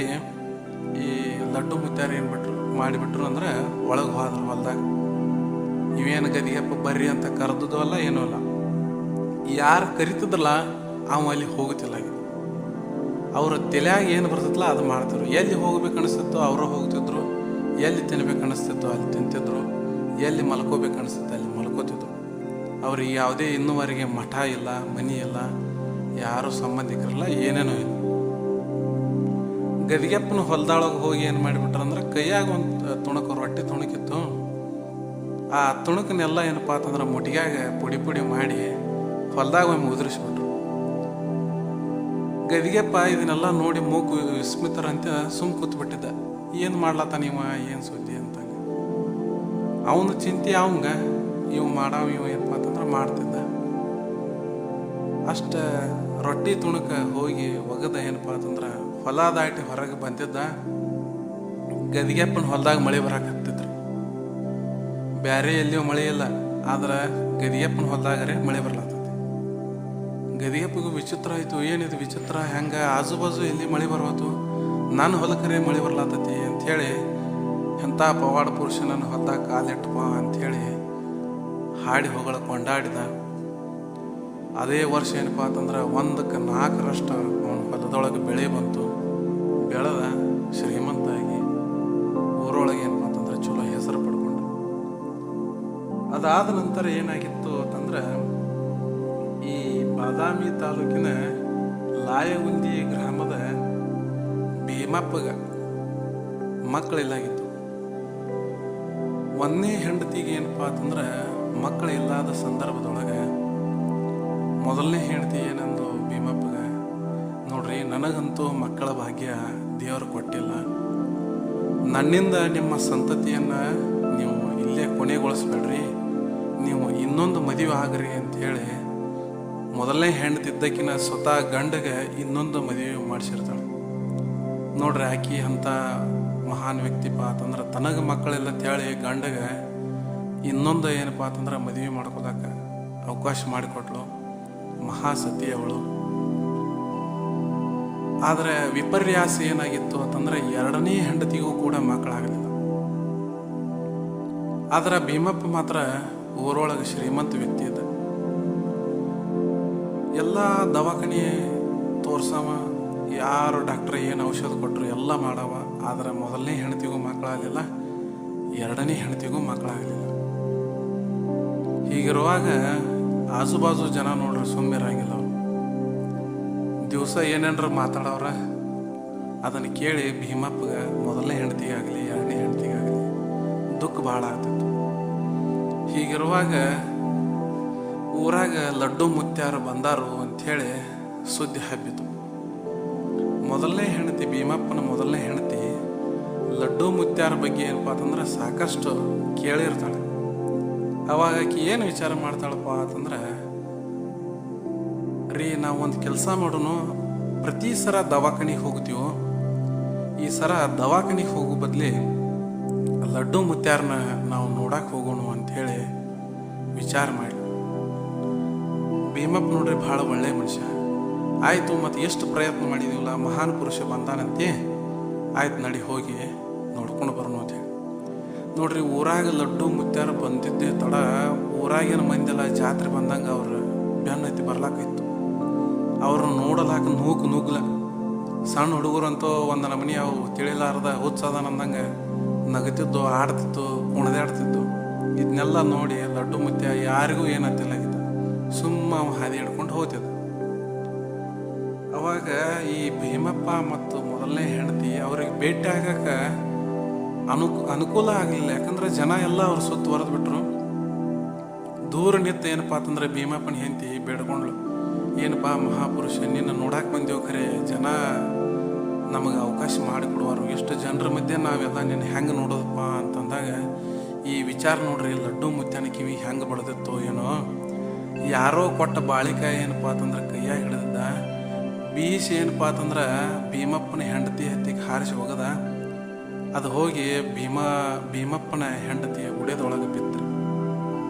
ಈ ಲಡ್ಡು ಮುತ್ಯಾರು ಮಾಡಿಬಿಟ್ರು ಅಂದ್ರೆ ಒಳಗೆ ಹೋದ್ರು ಹೊಲ್ದಾಗ. ಇವೇನು ಗದಿಗೆಪ್ಪ ಬರ್ರಿ ಅಂತ ಕರೆದದ್ದು ಅಲ್ಲ, ಏನೂ ಅಲ್ಲ. ಯಾರು ಕರಿತಿದ್ರಲ್ಲ ಅವ ಅಲ್ಲಿ ಹೋಗುತ್ತಿಲ್ಲ. ಅವ್ರ ತಲೆಯಾಗ ಏನು ಬರ್ತಿತ್ತಲ್ಲ ಅದು ಮಾಡ್ತಿದ್ರು. ಎಲ್ಲಿ ಹೋಗ್ಬೇಕು ಅನಿಸ್ತಿತ್ತು ಅವರು ಹೋಗ್ತಿದ್ರು, ಎಲ್ಲಿ ತಿನ್ಬೇಕು ಅನಿಸ್ತಿತ್ತು ಅಲ್ಲಿ ತಿಂತಿದ್ರು. ಎಲ್ಲಿ ಮಲ್ಕೋಬೇಕು ಅನಿಸುತ್ತೆ ಅಲ್ಲಿ ಮಲ್ಕೋತಿದ್ರು. ಅವ್ರಿಗೆ ಯಾವುದೇ ಇನ್ನೂವರೆಗೆ ಮಠ ಇಲ್ಲ, ಮನಿ ಇಲ್ಲ, ಯಾರು ಸಂಬಂಧಿಕರಿಲ್ಲ, ಏನೇನೋ ಇಲ್ಲ. ಗದಿಗೆಪ್ಪನ ಹೊಲದೊಳಗೆ ಹೋಗಿ ಏನು ಮಾಡಿಬಿಟ್ರಂದ್ರೆ ಕೈಯಾಗ ಒಂದು ತುಣುಕು ರೊಟ್ಟಿ ತುಣುಕಿತ್ತು. ಆ ತುಣುಕನ್ನೆಲ್ಲ ಏನಪ್ಪ ಅಂತಂದ್ರೆ ಮುಟಿಗ್ಯಾಗ ಪುಡಿ ಪುಡಿ ಮಾಡಿ ಹೊಲದಾಗ ಒಮ್ಮೆ ಉದುರಿಸ್ಬಿಟ್ರು. ಗದಿಗೆಪ್ಪ ಇದನ್ನೆಲ್ಲ ನೋಡಿ ಮೂಗು ವಿಸ್ಮಿತರಂತೆ ಕೂತ್ಬಿಟ್ಟಿದ್ದ. ಏನು ಮಾಡ್ಲತ್ತ ನೀವ, ಏನು ಸುದ್ದಿ ಅಂತ. ಅವನು ಚಿಂತೆ ಅವಂಗ, ಇವ್ ಮಾಡಾವ ಇವ ಏನಪ್ಪ ಅಂತಂದ್ರೆ ಮಾಡ್ತಿದ್ದ. ಅಷ್ಟ ರೊಟ್ಟಿ ತುಣುಕ ಹೋಗಿ ಒಗದ ಏನಪ್ಪ ಅಂತಂದ್ರೆ ಹೊಲ ದಾಟಿ ಹೊರಗೆ ಬಂದಿದ್ದ. ಗದಿಗೆಪ್ಪನ ಹೊಲದಾಗ ಮಳೆ ಬರಾಕತ್ತಿದ್ರಿ. ಬ್ಯಾರೆ ಎಲ್ಲಿಯೂ ಮಳೆ ಇಲ್ಲ, ಆದ್ರೆ ಗದಿಗೆಪ್ಪನ ಹೊಲದಾಗರೆ ಮಳೆ ಬರ್ಲಾತತಿ. ಗದಿಗೆಪ್ಪಗೂ ವಿಚಿತ್ರ ಆಯ್ತು, ಏನಿದು ವಿಚಿತ್ರ, ಹೆಂಗ ಆಜು ಬಾಜು ಎಲ್ಲಿ ಮಳೆ ಬರ್ವತ್ತು, ನಾನು ಹೊಲಕರೆ ಮಳೆ ಬರ್ಲಾತತಿ ಅಂಥೇಳಿ ಎಂಥ ಪವಾಡ ಪುರುಷ ನನ್ನ ಹೊಲದಾಗ ಕಾಲಿಟ್ಟಪ್ಪ ಅಂಥೇಳಿ ಹಾಡಿ ಹೊಗಳ ಕೊಂಡಾಡಿದ. ಅದೇ ವರ್ಷ ಏನಪ್ಪ ಅಂತಂದ್ರೆ 1ಕ್ಕೆ 4ರಷ್ಟು ಅವನ ಹೊಲದೊಳಗೆ ಬೆಳೆ ಬಂತು. ಬೆಳೆದ ಶ್ರೀಮಂತಾಗಿ ಊರೊಳಗೆ ಏನಪ್ಪ ಅಂತಂದ್ರೆ ಚಲೋ ಹೆಸರು ಪಡ್ಕೊಂಡ. ಅದಾದ ನಂತರ ಏನಾಗಿತ್ತು ಅಂತಂದ್ರೆ ಈ ಬಾದಾಮಿ ತಾಲೂಕಿನ ಲಾಯಗುಂದಿ ಗ್ರಾಮದ ಭೀಮಪ್ಪಗ ಮಕ್ಕಳಿಲ್ಲಾಗಿತ್ತು. ಒಂದೇ ಹೆಂಡತಿಗೆ ಏನಪ್ಪ ಅಂತಂದ್ರೆ ಮಕ್ಕಳಿಲ್ಲದ ಸಂದರ್ಭದೊಳಗೆ ಮೊದಲನೇ ಹೆಂಡತಿ ಏನಂದು ಭೀಮಪ್ಪಗ, ನೋಡ್ರಿ ನನಗಂತೂ ಮಕ್ಕಳ ಭಾಗ್ಯ ದೇವರು ಕೊಟ್ಟಿಲ್ಲ, ನನ್ನಿಂದ ನಿಮ್ಮ ಸಂತತಿಯನ್ನು ನೀವು ಇಲ್ಲೇ ಕೊನೆಗೊಳಿಸ್ಬೇಡ್ರಿ, ನೀವು ಇನ್ನೊಂದು ಮದುವೆ ಆಗ್ರಿ ಅಂಥೇಳಿ ಮೊದಲನೇ ಹೆಂಡತಿದ್ದಕ್ಕಿನ ಸ್ವತಃ ಗಂಡಗೆ ಇನ್ನೊಂದು ಮದುವೆ ಮಾಡಿಸಿರ್ತಾಳೆ. ನೋಡ್ರಿ ಆಕಿ ಅಂಥ ಮಹಾನ್ ವ್ಯಕ್ತಿಪ್ಪ ಅಂತಂದ್ರೆ ತನಗೆ ಮಕ್ಕಳೆಲ್ಲ ತೇಳಿ ಗಂಡಗೆ ಇನ್ನೊಂದು ಏನಪ್ಪ ಅಂತಂದ್ರೆ ಮದುವೆ ಮಾಡ್ಕೊಳಕ್ಕೆ ಅವಕಾಶ ಮಾಡಿಕೊಟ್ಲು. ಮಹಾಸತಿ ಅವಳು. ಆದರೆ ವಿಪರ್ಯಾಸ ಏನಾಗಿತ್ತು ಅಂತಂದ್ರೆ 2ನೇ ಹೆಂಡತಿಗೂ ಕೂಡ ಮಕ್ಕಳಾಗಲಿಲ್ಲ. ಆದ್ರೆ ಭೀಮಪ್ಪ ಮಾತ್ರ ಊರೊಳಗೆ ಶ್ರೀಮಂತ ವ್ಯಕ್ತಿ ಇದ್ದ. ಎಲ್ಲ ದವಾಖಾನೆ ತೋರ್ಸವ, ಯಾರು ಡಾಕ್ಟ್ರ್ ಏನು ಔಷಧ ಕೊಟ್ಟರು ಎಲ್ಲ ಮಾಡವ. ಆದ್ರೆ ಮೊದಲನೇ ಹೆಂಡತಿಗೂ ಮಕ್ಕಳಾಗಲಿಲ್ಲ, 2ನೇ ಹೆಂಡತಿಗೂ ಮಕ್ಕಳಾಗಲಿಲ್ಲ. ಹೀಗಿರುವಾಗ ಆಜು ಬಾಜು ಜನ ನೋಡ್ರಿ ಸುಮ್ಮಿರಂಗಿಲ್ಲ. ಅವ್ರು ದಿವಸ ಏನೇನ್ರ ಮಾತಾಡವ್ರ ಅದನ್ನು ಕೇಳಿ ಭೀಮಪ್ಪಗೆ ಮೊದಲನೇ ಹೆಂಡತಿಗಾಗಲಿ 2ನೇ ಹೆಂಡತಿಗಾಗಲಿ ದುಃಖ ಭಾಳ ಆಗ್ತಿತ್ತು. ಹೀಗಿರುವಾಗ ಊರಾಗ ಲಡ್ಡು ಮುತ್ಯಾರು ಬಂದಾರು ಅಂಥೇಳಿ ಸುದ್ದಿ ಹಬ್ಬಿತು. ಮೊದಲನೇ ಹೆಂಡತಿ ಭೀಮಪ್ಪನ ಮೊದಲನೇ ಹೆಂಡತಿ ಲಡ್ಡು ಮುತ್ಯಾರ ಬಗ್ಗೆ ಏನಪ್ಪ ಅಂತಂದ್ರೆ ಸಾಕಷ್ಟು ಕೇಳಿರ್ತಾಳೆ. ಅವಾಗ ಆಕಿ ಏನು ವಿಚಾರ ಮಾಡ್ತಾಳಪ್ಪ ಅಂತಂದ್ರೆ, ರೀ ನಾವು ಒಂದು ಕೆಲಸ ಮಾಡೋನು, ಪ್ರತಿ ಸರ ದವಾಖಾನಿಗೆ ಹೋಗ್ತೀವೋ, ಈ ಸರ ದವಾಖಾನಿಗೆ ಹೋಗೋ ಬದಲಿ ಲಡ್ಡು ಮುತ್ಯಾರನ್ನ ನಾವು ನೋಡಕ್ಕೆ ಹೋಗೋಣ ಅಂಥೇಳಿ ವಿಚಾರ ಮಾಡಿ. ಭೀಮಪ್ಪ ನೋಡ್ರಿ ಭಾಳ ಒಳ್ಳೆ ಮನುಷ್ಯ. ಆಯಿತು, ಮತ್ತು ಎಷ್ಟು ಪ್ರಯತ್ನ ಮಾಡಿದೀವಲ್ಲ, ಮಹಾನ್ ಪುರುಷ ಬಂದಾನಂತೆ, ಆಯ್ತು ನಡಿ ಹೋಗಿ ನೋಡ್ಕೊಂಡು ಬರೋಣ ಅಂತ ಹೇಳಿ. ನೋಡ್ರಿ ಊರಾಗ ಲಡ್ಡು ಮುತ್ಯಾರ ಬಂದಿದ್ದೆ ತಡ ಊರಾಗಿನ ಮಂದಿಲ್ಲ ಜಾತ್ರೆ ಬಂದಂಗೆ ಅವ್ರ ಬೆನ್ನ ಹತ್ತಿ ಬರ್ಲಾಕಿತ್ತು. ಅವ್ರನ್ನ ನೋಡಲಾಕ ನುಗ್ಲ. ಸಣ್ಣ ಹುಡುಗರಂತೂ ಒಂದು ನಮನಿ ಅವು ತಿಳಿಲಾರ್ದ ಹುಚ್ಚದಾನ ಅಂದಂಗೆ ನಗತಿದ್ದು, ಆಡ್ತಿತ್ತು, ಕುಣದಾಡ್ತಿದ್ದು. ಇದನ್ನೆಲ್ಲ ನೋಡಿ ಲಡ್ಡು ಮುತ್ಯ ಯಾರಿಗೂ ಏನಂತಿಲ್ಲಾಗಿದ್ದ, ಸುಮ್ಮ ಹಾದಿ ಹಿಡ್ಕೊಂಡು ಹೋಗ್ತಿದ್ದ. ಅವಾಗ ಈ ಭೀಮಪ್ಪ ಮತ್ತು ಮೊದಲನೇ ಹೆಂಡತಿ ಅವ್ರಿಗೆ ಭೇಟಿ ಆಗಕ್ಕೆ ಅನುಕೂಲ ಆಗಲಿಲ್ಲ. ಯಾಕಂದ್ರೆ ಜನ ಎಲ್ಲ ಅವ್ರ ಸುತ್ತ ಹೊರದು ಬಿಟ್ರು. ದೂರ ನಿಂತು ಏನಪ್ಪ ಅಂತಂದ್ರೆ ಭೀಮಪ್ಪನ ಹೆಂಡತಿ ಬೇಡ್ಕೊಂಡ್ಳು, ಏನಪ್ಪ ಮಹಾಪುರುಷ ನಿನ್ನ ನೋಡಕ್ಕೆ ಬಂದೇವು, ಖರೆ ಜನ ನಮಗೆ ಅವಕಾಶ ಮಾಡಿಕೊಡುವರು, ಎಷ್ಟು ಜನರ ಮಧ್ಯೆ ನಾವೆಲ್ಲ ನಿನ್ನ ಹೆಂಗೆ ನೋಡೋದಪ್ಪ ಅಂತಂದಾಗ ಈ ವಿಚಾರ ನೋಡ್ರಿ ಲಡ್ಡು ಮುತ್ಯಾನ ಕಿವಿ ಹೆಂಗೆ ಬಡ್ದಿತ್ತು ಏನೋ. ಯಾರೋ ಕೊಟ್ಟ ಬಾಳಿಕಾಯಿ ಏನಪ್ಪ ಅಂತಂದ್ರೆ ಕೈಯಾಗ ಹಿಡಿದಿದ್ದ, ಬೀಸಿ ಏನಪ್ಪ ಅಂತಂದ್ರೆ ಭೀಮಪ್ಪನ ಹೆಂಡತಿ ಹತ್ತಿಗೆ ಹಾರಿಸಿ ಹೋಗದ. ಅದು ಹೋಗಿ ಭೀಮಪ್ಪನ ಹೆಂಡತಿಯ ಗುಡಿಯದೊಳಗೆ ಬಿತ್ತರಿ.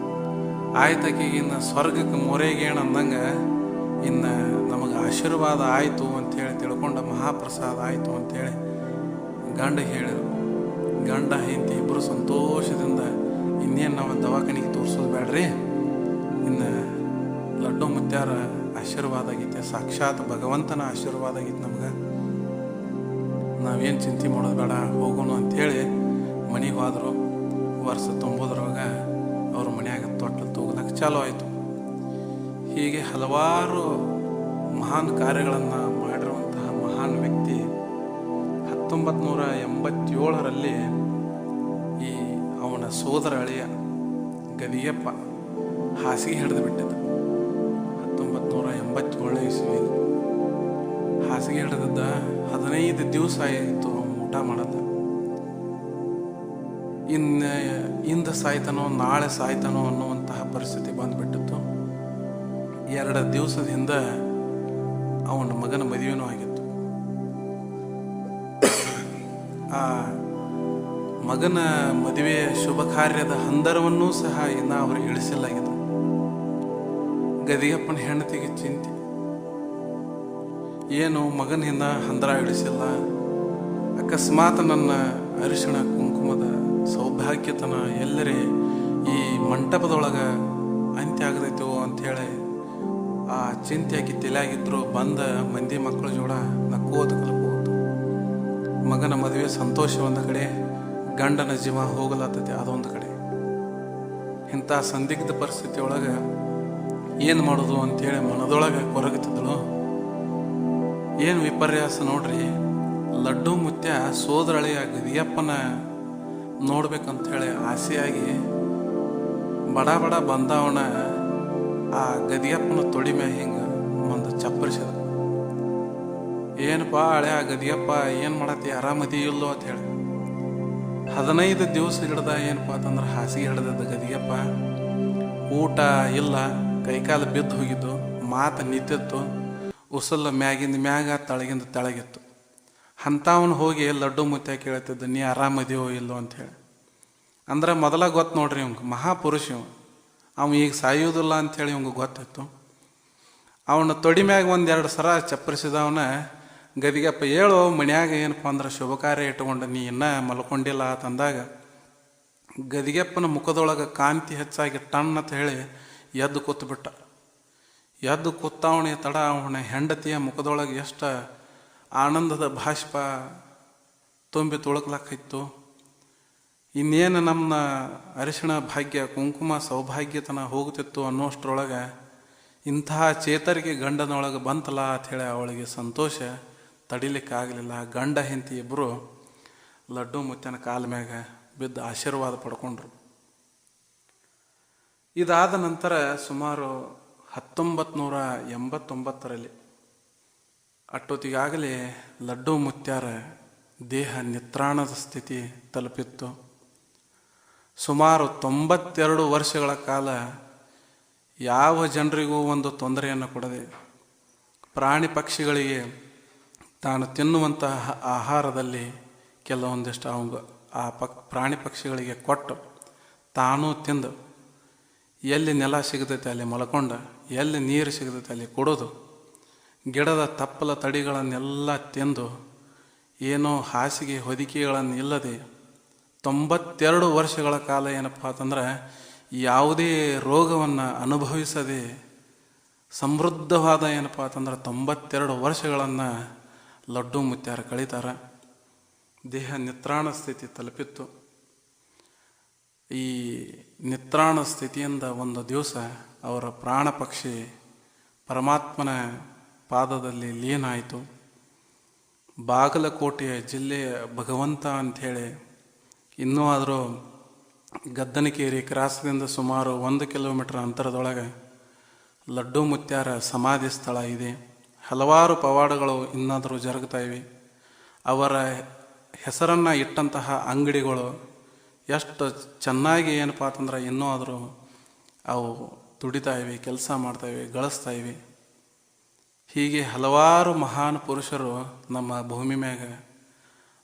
ಆಯ್ತಾಕಿಗೆ ಇನ್ನು ಸ್ವರ್ಗಕ್ಕೆ ಮೊರೆಗೇಣ ಅಂದಂಗೆ ಇನ್ನು ನಮಗೆ ಆಶೀರ್ವಾದ ಆಯಿತು ಅಂಥೇಳಿ ತಿಳ್ಕೊಂಡ, ಮಹಾಪ್ರಸಾದ ಆಯಿತು ಅಂಥೇಳಿ ಗಂಡ ಹೇಳಿದರು. ಗಂಡ ಹೆಂಡತಿ ಇಬ್ಬರು ಸಂತೋಷದಿಂದ ಇನ್ನೇನು ನಾವು ದವಾಖಾನಿಗೆ ತೋರಿಸೋದು ಬೇಡ್ರಿ, ಇನ್ನು ಲಡ್ಡು ಮುತ್ಯಾರ ಆಶೀರ್ವಾದ ಆಗೈತೆ, ಸಾಕ್ಷಾತ್ ಭಗವಂತನ ಆಶೀರ್ವಾದ ಆಗೈತೆ ನಮ್ಗೆ, ನಾವೇನು ಚಿಂತೆ ಮಾಡೋದು ಬೇಡ, ಹೋಗೋಣ ಅಂಥೇಳಿ ಮನೆಗೆ ಹೋದರು. ವರ್ಷ ತುಂಬೋದ್ರೊಳಗ ಅವ್ರ ಮನ್ಯಾಗ ತೊಟ್ಲು ತೂಗ್ಲಕ್ಕೆ ಚಾಲು ಆಯಿತು. ಹೀಗೆ ಹಲವಾರು ಮಹಾನ್ ಕಾರ್ಯಗಳನ್ನು ಮಾಡಿರುವಂತಹ ಮಹಾನ್ ವ್ಯಕ್ತಿ 1987ರಲ್ಲಿ ಈ ಅವನ ಸೋದರ ಅಳಿಯ ಗದಿಗೆಪ್ಪ ಹಾಸಿಗೆ ಹಿಡಿದು ಬಿಟ್ಟಿದ್ದ. 1987 ಇಸ್ವಿ ಹಾಸಿಗೆ ಹಿಡಿದಿದ್ದ 15 ದಿವಸ ಆಯಿತು ಊಟ ಮಾಡಲ್ಲ. ಇಂದು ಸಾಯ್ತಾನೋ ನಾಳೆ ಸಾಯ್ತಾನೋ ಅನ್ನುವಂತಹ ಪರಿಸ್ಥಿತಿ ಬಂದುಬಿಟ್ಟಿತ್ತು. 2 ದಿವಸದ ಹಿಂದೆ ಅವನ ಮಗನ ಮದುವೆನೂ ಆಗಿತ್ತು. ಆ ಮಗನ ಮದುವೆಯ ಶುಭ ಕಾರ್ಯದ ಹಂದರವನ್ನೂ ಸಹ ಇನ್ನು ಅವ್ರಿಗೆ ಇಳಿಸಲಾಗಿದೆ. ಗದಿಗೆಪ್ಪನ ಹೆಂಡತಿಗೆ ಚಿಂತೆ, ಏನು ಮಗನಿಂದ ಹಂದರ ಇಳಿಸಿಲ್ಲ, ಅಕಸ್ಮಾತ್ ನನ್ನ ಅರಿಶಿಣ ಕುಂಕುಮದ ಸೌಭಾಗ್ಯತನ ಎಲ್ಲರೇ ಈ ಮಂಟಪದೊಳಗೆ ಅಂತ್ಯ ಆಗದೈತೋ ಅಂಥೇಳಿ ಆ ಚಿಂತೆಯಾಗಿ ತಲೆಯಾಗಿದ್ರು. ಬಂದ ಮಂದಿ ಮಕ್ಕಳ ಜೋಡ ನಕ್ಕೋತ ಕಲ್ಕೋತು. ಮಗನ ಮದುವೆ ಸಂತೋಷ ಒಂದು ಕಡೆ, ಗಂಡನ ಜೀವ ಹೋಗಲತ್ತೈತಿ ಅದೊಂದು ಕಡೆ. ಇಂಥ ಸಂದಿಗ್ಧ ಪರಿಸ್ಥಿತಿ ಒಳಗೆ ಏನು ಮಾಡೋದು ಅಂಥೇಳಿ ಮನದೊಳಗೆ ಕೊರಗುತ್ತಿದ್ದಳು. ಏನು ವಿಪರ್ಯಾಸ ನೋಡ್ರಿ, ಲಡ್ಡು ಮುತ್ಯ ಸೋದರಳಿಯ ಗದಿಯಪ್ಪನ ನೋಡ್ಬೇಕಂಥೇಳಿ ಆಸೆಯಾಗಿ ಬಡ ಬಡ ಬಂದವನ ಆ ಗದಿಯಪ್ಪನ ತೊಡಿ ಮ್ಯಾಗ ಹಿಂಗೆ ಒಂದು ಚಪ್ಪರಿಸಿದ. ಏನಪ್ಪ ಹಳೆ ಆ ಗದಿಯಪ್ಪ ಏನು ಮಾಡತ್ತಿ, ಆರಾಮದಿ ಇಲ್ಲೋ ಅಂತ ಹೇಳಿ 15 ದಿವಸ ಹಿಡ್ದ. ಏನಪ್ಪ ಅಂತಂದ್ರೆ ಹಾಸಿಗೆ ಹಿಡ್ದದ ಗದಿಯಪ್ಪ, ಊಟ ಇಲ್ಲ, ಕೈಕಾಲು ಬಿದ್ದು ಹೋಗಿದ್ದು, ಮಾತು ನಿಂತಿತ್ತು, ಉಸಲ ಮ್ಯಾಗಿಂದ ಮ್ಯಾಗ ತಳಗಿಂದ ತೆಳಗಿತ್ತು. ಅಂಥವನು ಹೋಗಿ ಲಡ್ಡು ಮುತ್ಯ ಕೇಳ್ತಿದ್ದ, ನೀ ಆರಾಮದಿಯೋ ಇಲ್ಲೋ ಅಂಥೇಳಿ. ಅಂದ್ರೆ ಮೊದಲ ಗೊತ್ತು ನೋಡ್ರಿ ಇವಂಗೆ, ಮಹಾಪುರುಷ ಅವ ಈಗ ಸಾಯೋದಿಲ್ಲ ಅಂಥೇಳಿ ಇವಂಗೆ ಗೊತ್ತಿತ್ತು. ಅವನ ತೊಡಿ ಮ್ಯಾಗ 1-2 ಸರ ಚಪ್ಪರಿಸಿದವನ ಗದಿಗೆಪ್ಪ ಹೇಳು ಮನ್ಯಾಗ ಏನಪ್ಪ ಅಂದ್ರೆ ಶುಭ ಕಾರ್ಯ ಇಟ್ಕೊಂಡು ನೀ ಇನ್ನೂ ಮಲ್ಕೊಂಡಿಲ್ಲ ಅಂತಂದಾಗ ಗದಿಗೆಪ್ಪನ ಮುಖದೊಳಗೆ ಕಾಂತಿ ಹೆಚ್ಚಾಗಿ ಟನ್ ಅಂತ ಹೇಳಿ ಎದ್ದು ಕೂತ್ಬಿಟ್ಟ. ಎದ್ದು ಕೂತವಣೆ ತಡ ಅವನ ಹೆಂಡತಿಯ ಮುಖದೊಳಗೆ ಎಷ್ಟು ಆನಂದದ ಬಾಷ್ಪ ತುಂಬಿ ತುಳುಕ್ಲಕ್ಕಿತ್ತು. ಇನ್ನೇನು ನಮ್ಮ ಅರಿಶಿಣ ಭಾಗ್ಯ ಕುಂಕುಮ ಸೌಭಾಗ್ಯತನ ಹೋಗ್ತಿತ್ತು ಅನ್ನೋಷ್ಟರೊಳಗೆ ಇಂತಹ ಚೇತರಿಕೆ ಗಂಡನೊಳಗೆ ಬಂತಲ್ಲ ಅಂಥೇಳಿ ಅವಳಿಗೆ ಸಂತೋಷ ತಡಿಲಿಕ್ಕಾಗಲಿಲ್ಲ. ಗಂಡ ಹೆಂಡತಿ ಇಬ್ಬರು ಲಡ್ಡು ಮುತ್ಯನ ಕಾಲ ಮ್ಯಾಗ ಬಿದ್ದು ಆಶೀರ್ವಾದ ಪಡ್ಕೊಂಡ್ರು. ಇದಾದ ನಂತರ ಸುಮಾರು 1989ರಲ್ಲಿ ಅಷ್ಟೊತ್ತಿಗಾಗಲೇ ಲಡ್ಡು ಮುತ್ಯಾರ ದೇಹ ನಿತ್ರಾಣದ ಸ್ಥಿತಿ ತಲುಪಿತ್ತು. ಸುಮಾರು 92 ವರ್ಷಗಳ ಕಾಲ ಯಾವ ಜನರಿಗೂ ಒಂದು ತೊಂದರೆಯನ್ನು ಕೊಡದೆ ಪ್ರಾಣಿ ಪಕ್ಷಿಗಳಿಗೆ ತಾನು ತಿನ್ನುವಂತಹ ಆಹಾರದಲ್ಲಿ ಕೆಲವೊಂದಿಷ್ಟು ಅವಂಗ ಪ್ರಾಣಿ ಪಕ್ಷಿಗಳಿಗೆ ಕೊಟ್ಟು ತಾನೂ ತಿಂದು, ಎಲ್ಲಿ ನೆಲ ಸಿಗತೈತೆ ಅಲ್ಲಿ ಮಲ್ಕೊಂಡು, ಎಲ್ಲಿ ನೀರು ಸಿಗತೈತೆ ಅಲ್ಲಿ ಕೊಡೋದು, ಗಿಡದ ತಪ್ಪಲ ತಡಿಗಳನ್ನೆಲ್ಲ ತಿಂದು ಏನೋ ಹಾಸಿಗೆ ಹೊದಿಕೆಗಳನ್ನು ಇಲ್ಲದೆ 92 ವರ್ಷಗಳ ಕಾಲ ಏನಪ್ಪ ಅಂತಂದ್ರೆ ಯಾವುದೇ ರೋಗವನ್ನು ಅನುಭವಿಸದೆ ಸಮೃದ್ಧವಾದ ಏನಪ್ಪ ಅಂತಂದ್ರೆ 92 ವರ್ಷಗಳನ್ನು ಲಡ್ಡು ಮುತ್ಯಾರ ಕಳೀತಾರೆ. ದೇಹ ನಿತ್ರಾಣ ಸ್ಥಿತಿ ತಲುಪಿತ್ತು. ಈ ನಿತ್ರಾಣ ಸ್ಥಿತಿಯಿಂದ ಒಂದು ದಿವಸ ಅವರ ಪ್ರಾಣ ಪಕ್ಷಿ ಪರಮಾತ್ಮನ ಪಾದದಲ್ಲಿ ಲೀನ ಆಯಿತು. ಬಾಗಲಕೋಟೆಯ ಜಿಲ್ಲೆಯ ಭಗವಂತ ಅಂಥೇಳಿ ಇನ್ನೂ ಆದರೂ ಗದ್ದನಕೇರಿ ಕ್ರಾಸದಿಂದ ಸುಮಾರು 1 ಕಿಲೋಮೀಟರ್ ಅಂತರದೊಳಗೆ ಲಡ್ಡು ಮುತ್ಯಾರ ಸಮಾಧಿ ಸ್ಥಳ ಇದೆ. ಹಲವಾರು ಪವಾಡಗಳು ಇನ್ನಾದರೂ ಜರುಗ್ತಾ ಇವೆ. ಅವರ ಹೆಸರನ್ನು ಇಟ್ಟಂತಹ ಅಂಗಡಿಗಳು ಎಷ್ಟು ಚೆನ್ನಾಗಿ ಏನಪ್ಪ ಅಂತಂದ್ರೆ ಇನ್ನೂ ಆದರೂ ಅವು ದುಡಿತಾ ಇವೆ, ಕೆಲಸ ಮಾಡ್ತಾಯಿವೆ, ಗಳಿಸ್ತಾ ಇವೆ. ಹೀಗೆ ಹಲವಾರು ಮಹಾನ್ ಪುರುಷರು ನಮ್ಮ ಭೂಮಿ ಮ್ಯಾಗ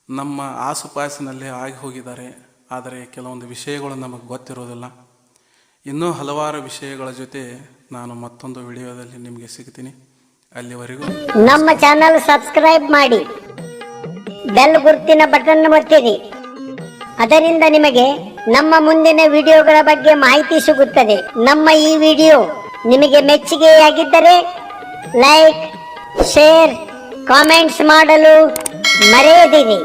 ನಮ್ಮ ಆಸುಪಾಸಿನಲ್ಲೇ ಆಗಿ ಹೋಗಿದ್ದಾರೆ. ಆದರೆ ಕೆಲವೊಂದು ವಿಷಯಗಳು ನಮಗೆ ಗೊತ್ತಿರೋದಿಲ್ಲ. ಇನ್ನೂ ಹಲವಾರು ವಿಷಯಗಳ ಜೊತೆ ನಾನು ಮತ್ತೊಂದು ವಿಡಿಯೋದಲ್ಲಿ ನಿಮಗೆ ಸಿಗ್ತೀನಿ. ಅಲ್ಲಿವರೆಗೂ ನಮ್ಮ ಚಾನಲ್ ಸಬ್ಸ್ಕ್ರೈಬ್ ಮಾಡಿ, ಬೆಲ್ ಗುರುತಿನ ಬಟನ್ ಒತ್ತಿರಿ. ಅದರಿಂದ ನಿಮಗೆ ನಮ್ಮ ಮುಂದಿನ ವಿಡಿಯೋಗಳ ಬಗ್ಗೆ ಮಾಹಿತಿ ಸಿಗುತ್ತದೆ. ನಮ್ಮ ಈ ವಿಡಿಯೋ ನಿಮಗೆ ಮೆಚ್ಚುಗೆಯಾಗಿದ್ದರೆ ಲೈಕ್, ಶೇರ್, ಕಾಮೆಂಟ್ಸ್ ಮಾಡಲು ಮರೆಯದಿರಿ.